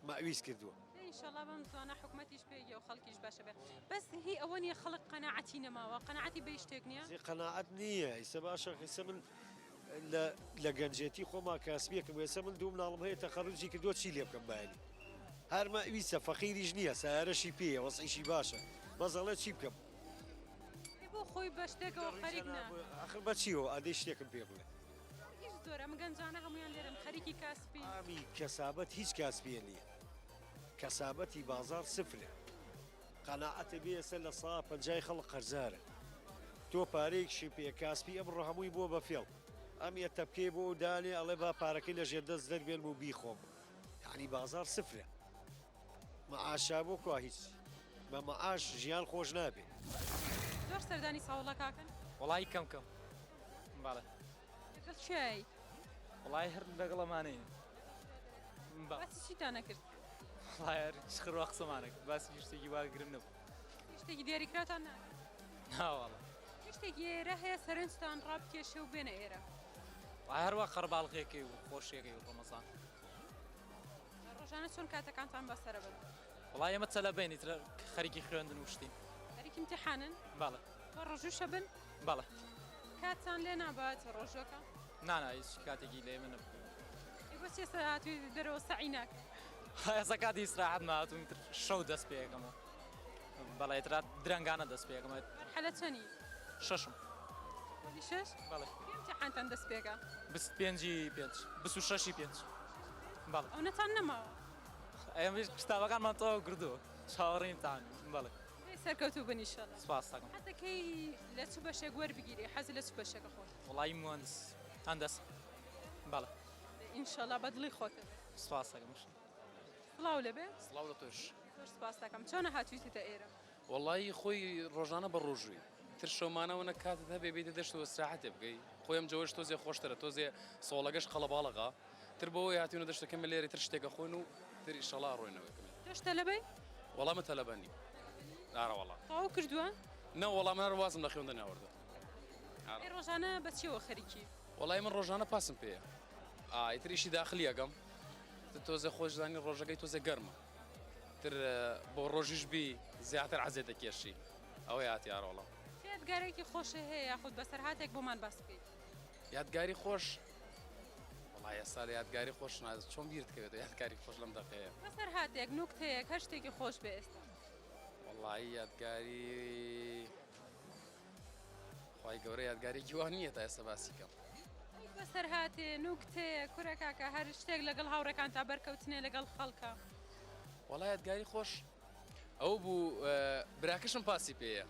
Speaker 11: ماویست کردووە
Speaker 1: ئینشاءالله بەم زوانە حکوومەتیش پێگە و خەڵکیش باشە بێت بەس هی ئەوە نیە خەڵک قەناعەتی نەماوە قەناعەتی بە شتێک نییە
Speaker 11: قەناعەت نییە ئیسە باشە خیسە من لە گەنجێتی خۆما کاسبیەکەم وێسە من دوو مناڵم هەیە تەخەڕوجی کردووە چی لێ بکەم بایانی هەرمە ویسە فەقیریش نییە سارەشی پێیە وەسعیشی باشە بەزەڵێت چی بکەم
Speaker 1: بۆ خۆی بە شتێکەوە خەریک نا
Speaker 11: آخر بە چیەوە ئادەی شتێکم پێ بڵێ
Speaker 1: هیچ زۆرە ئەم گەنجانە هەمویان لێرەن خەریکی کاسبی
Speaker 11: ئامی کەسابەت هیچ کاسبیە نییە کەسابەتی بازار سفرە قەناعەتە بێسە لە 150 خەڵک قەرزارە تۆ پارەیەکشی پێ کاسبی ئەمڕۆ هەمووی بۆ بەفێڵ ئەم یەتە بکەی بۆ دانێ ئەڵێ با پارەکەی لە ژێردەست دەربێن و بیخۆم یعنی بازار سفرە مەعاشا بۆ کوا هیچ بە مەعاش ژیان خۆش نابێت
Speaker 1: زۆر سەردانی ساوڵەکاکەن
Speaker 7: وڵی کەم باڵێ
Speaker 1: لەگەڵ چی
Speaker 7: وڵی هەر لەگەڵەمانەیە
Speaker 1: باسی چیتان نەکرد
Speaker 7: خڕوا قسەمانێک باسی شتێکی واگرم نەبوو
Speaker 1: شتێکی دیاریکراتان
Speaker 7: ناواڵە
Speaker 1: شتێکی ئێرە هەیە سەرنجتان ڕابکێشە و بێنە ئێرە
Speaker 7: هەروە قەرباڵغێکی و خۆشیەکەی و ڕەمەزان
Speaker 1: ڕۆژانە چۆن کاتەکانتان بەسەرە بن
Speaker 7: وڵای ئەمە چەلە بینی ترە خەریکی خوێندن و شتین
Speaker 1: خەریکی امتحانن
Speaker 7: باڵێ
Speaker 1: بۆ ڕۆژوشە بن
Speaker 7: باڵێ
Speaker 1: کاتتان لێ نابات ڕۆژەکە
Speaker 7: نانا هیچ کاتێکی لێ من
Speaker 1: بۆ چێ سەهاتوی دەرەوە سەعی ناکە
Speaker 7: هەسە کاتی ئیسراحەت ماهاتووم تر شەو دەست پێیەکەمەوە بەڵێ ترات درەنگانە دەست پێیەکەمە
Speaker 1: مەرحەلە چەندی
Speaker 7: شەشم
Speaker 1: وەلی شەش
Speaker 7: بەڵێ
Speaker 1: پێ امتحانتان دەست پێکە
Speaker 7: 26 پێنج باڵێ
Speaker 1: ئەو نەتان نەماوە
Speaker 7: ئێمە کتابەکانمان تەواو کردووە چاوەڕێنتان بەڵێ
Speaker 1: سەرکەوتوو بنیشەڵە
Speaker 7: سپاس دەکەم
Speaker 1: حەزەکەی لە چ بەشێک وەربگیری حەزی لە چ بەشێکە خۆت
Speaker 7: وڵی مهندس هەندەس بەڵێ
Speaker 1: ئینشەڵا بە دڵی خۆتە
Speaker 7: سپاس دەکەم
Speaker 1: سڵاو لەبێ
Speaker 12: سڵاو لە تۆش
Speaker 1: زۆر سپاس دەکەم چۆنە هاتوویتە ئێرە
Speaker 12: وەڵی خۆی ڕۆژانە بە ڕۆژووی تر شەمانەوە نەکاتت هەبێ بێتە دەشتەوە سراحەتێ بگەی خۆیم جەوەش تۆزێ خۆشترە تۆزێ سۆڵەگەش قەڵەباڵەغا تر بەوەی هاتیونە دەشتەکەم لێرە تر شتێکە خۆن و تر ئیشەڵا ڕۆینەوەکەم
Speaker 1: دەشتە لەبێ
Speaker 12: وەڵامە تەلەبەنی ناڕەوەڵا
Speaker 1: تەواو کردووە
Speaker 12: نە وەڵام من ڕوازم لە خوێندە ناوەردە
Speaker 1: ڕۆژانە بەچیەوە خەریکی
Speaker 12: وەڵای من ڕۆژانە پاسم پێە ئیتریشی داخلی ئەگەم تۆزە خۆشدانی ڕۆژەکەی تۆزە گەرمە تر بۆ ڕۆژیش بی زیاتر عەزێ دەکێشی ئەوەی هاتیارۆڵە
Speaker 1: یادگارێکی خۆشە هەیە یاخود بەسەر هاتێک بۆمان باس بکەیت
Speaker 12: یادگاری خۆش وڵای ئێستا لە یادگاری خۆش ناز چۆن بیرت کەوێتە یادگاری خۆش لەم دەقەیە
Speaker 1: بەسەر هاتێک نوکتەیەک هەر شتێکی خۆش بێ ئێستا
Speaker 12: وڵی یادگاری خی گەورە یادگارێکی وان نییە تا ئێستا باسیکەم
Speaker 1: بەسەر هاتێ نوکتەیە کوورەکاکە هەر شتێک لەگەڵ هاوڕێکان تا بەرکەوتنێ لەگەڵ خەڵکە
Speaker 12: وڵای یادگاری خۆش ئەو بوو براکەشم پاسی پێەیە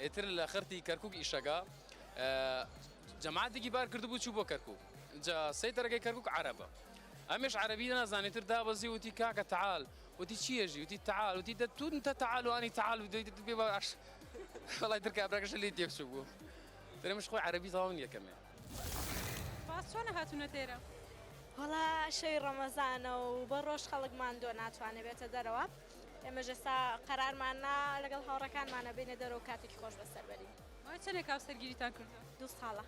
Speaker 12: ئێتر لە خەرتی کەرکک ئیشەکە جەماعەتێکی بار کردبوو چوو بۆ کەرکک جا سەی دەرەگەی کەرکک عەرەبە ئەمێش عەرەبی نازانێتتر دابەزی وتی کاکە تعال وتی چیەژی وتی تعال وتی دەتون تە تعال وانی تعال بێ باش وڵای تر کابراکەشە لێ تێکچوو بوو درێمش خۆی عەرەبی تەواو یەکەمێ
Speaker 1: باس چۆنە هاتوونە تێرە
Speaker 13: وەڵا شەوی ڕەمەزانە و بە ڕۆژ خەڵکمان دۆ ناتوانێت بێتە دەرەوە ئێمە ژێستا قەرارماننا لەگەڵ هاوڕەکانمانە بینە دەرەوە کاتێکی خۆش بەسەر بەرین
Speaker 1: وای چەندێک کاوسەرگیریتان کردو
Speaker 13: 2 ساڵە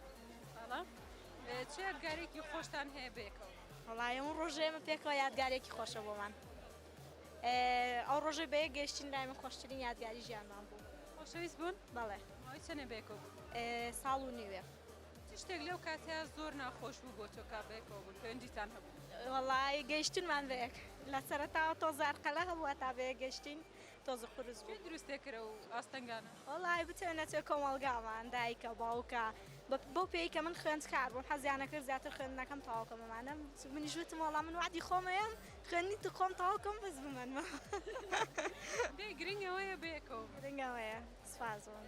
Speaker 1: چه یادگارێکی خۆشتان هەیە بێکەوە
Speaker 13: وەڵای ئەم ڕۆژێ ئێمە پێکەوە یادگارێکی خۆشە بۆمان ئەو ڕۆژێ بەیە گەشتین لای من خۆشترین یادگاری ژیانمان بوو
Speaker 1: خۆشەویست بوون
Speaker 13: بەڵێ
Speaker 1: وای چەندێ بێکەوە
Speaker 13: ساڵ و نیوێ
Speaker 1: شتێک لەو کاتەیە زۆر ناخۆش بوو بۆ تۆ کابێکەوە بوو پەیوەندیتان هەبوو
Speaker 13: وەڵای گەیشتنمان بەیەک لە سەرەتاوە تۆزە ئەرقەلە هەبووە تا بەیە گەشتین تۆزە قورس بوو
Speaker 1: دروستێکرە و ئاستەنگانە
Speaker 13: وەڵای بتێنێت کۆمەڵگامان دایکە باوکە بۆ پێی کە من خوێندکار بووم حەزیانە کرد زیاتر خوێندنەکەم تەواوکەمەمانە منیش وتم وەڵام من وعدی خۆمەیەم خوێندنی تو خۆم تەواوکەم بەس بمەنمە
Speaker 1: بێ گرنگەوەیە بێکەوە
Speaker 13: گرنگەوەیە سوپاسەوە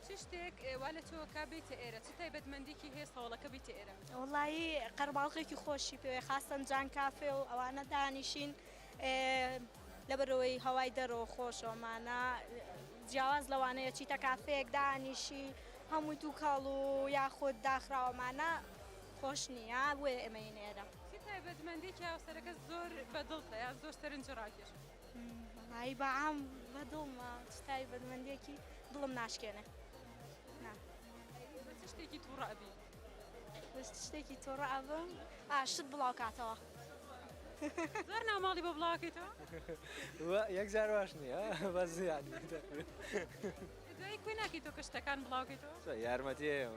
Speaker 1: چ شتێک وا لە تۆ کا بیتە ئێرە چ تایبەتمەندێکی هەیە ساوڵەکە بیتە ئێرە
Speaker 13: وەڵایی قەرباڵغێکی خۆشی پێوێ خاستن جان کافێ و ئەوانە دانیشین لەبەرەوەی هەوای دەرەوە خۆشەوەمانە جیاواز لەوانەیە چیتە کافەیەک دانیشی هەمووی دوو کاڵ و یاخود داخراوەمانە خۆش نییە بۆیە ئێمەین ئێرە
Speaker 1: چ تایبەتمەندێکی هاوسەرەکە زۆر بەدڵتە یا زۆر سەرنج ڕاکێش
Speaker 13: وڵایی بەعام بەدڵمە چ تایبەتمەندێکی دڵم ناشکێنێ
Speaker 1: شتێکی تووڕابی
Speaker 13: شتێکی تۆڕە ئەبم شت بڵاو کاتەوە
Speaker 1: زۆر ناماڵی بە بڵاوکەیتەوە
Speaker 14: یەک جار واش نییە بە زیانی
Speaker 1: دوای کوێ ناکەی تۆ کە شتەکان بڵاوکەیتەوە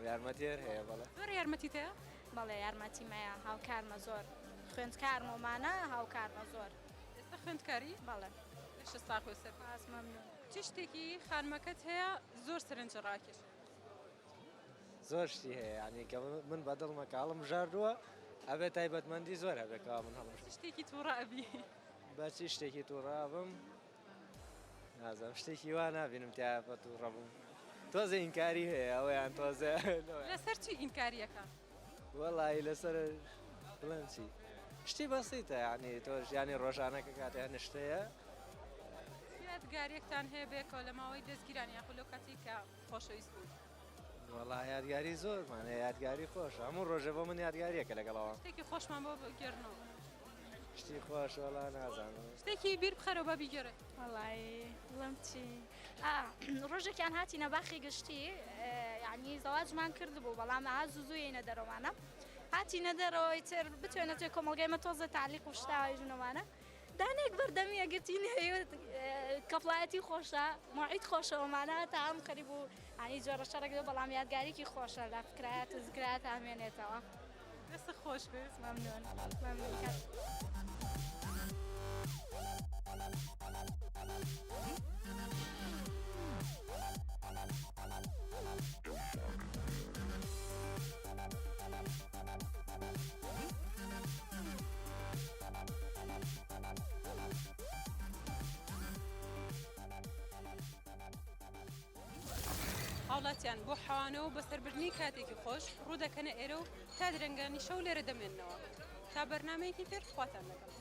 Speaker 5: یارمەتیێر هەیە بەڵێ
Speaker 1: زۆر یارمەتی تەیە
Speaker 13: بەڵێ یارمەتیمەیە هاوکارمە زۆر خوێندکارمەمانە هاوکارمە زۆر
Speaker 1: ئێستا خوێندکاری
Speaker 13: بەڵێ
Speaker 1: لەشە ساخۆ سەر
Speaker 13: مەمنون
Speaker 1: چ شتێکی خانمەکەت هەیە زۆر سەرنجە ڕاکێش
Speaker 5: زۆر شتی هەیە ینی کە من بەدڵمە کاڵم ژاردووە ئەبێ تایبەتمەندی زۆر هەبێتەوە من هەڵم
Speaker 1: شتێکی تووڕە ئەبی
Speaker 5: بەچی شتێکی تووڕابم نازم شتێکی وا نبینم تیا بە تووڕەبووم تۆزە ئینکاری هەیە ئەوەیان تۆزە
Speaker 1: لەسەر چی ئینکاریەکە
Speaker 5: وەڵی لەسەر بڵێن چی شتی بەسیتە ینی تۆ ژیانی ڕۆژانەکە کاتیان شتەیە
Speaker 1: یادگاریەکتان هەیە بێکەوە لە ماوەی دەستگیرانی یاخود لەو کاتی کە خۆشەویست بوو
Speaker 5: وەڵا یادگاری زۆرمان هەیە یادگاری خۆش هەموو ڕۆژە بۆ من یادگاریەکە لەگەڵەوە
Speaker 1: شتێکی خۆشمان بۆ بگێڕنەوە
Speaker 5: شتی خۆش وەڵا نازانم
Speaker 1: شتێکی بیر بخەرەوە بە بیگەڕێ
Speaker 13: وەڵی بڵم چی ڕۆژێکیان هاتیینە باخی گشتی یعنی زەواجمان کرد بوو بەڵام ئا زووزوویینە دەرەوانە هاتیینە دەرەوەی تر بتوێنێت توێ کۆمەلگەیمە تۆزە تعلیق و شتاوی ژنەوانە دانێک بەردەمی ئەگرتین هەیە کەفڵایەتی خۆشە مۆعید خۆشەوەمانە تا ئەم خەریب و ئانی جۆرە شەڕێک بەڵام یادگاریکی خۆشە لە فکرایەت و زگرایەت هەمێنێتەوە
Speaker 1: دەستە خۆش بێت
Speaker 13: مەمنون مەمنون کات
Speaker 1: هاوڵاتیان بۆ حەوانەوە بە سەربردنی کاتێکی خۆش ڕوو دەکەنە ئێرە و تا درەنگانی شەو لێرە دەمێننەوە تا بەرنامەیەکی تر خواتان لەگەڵ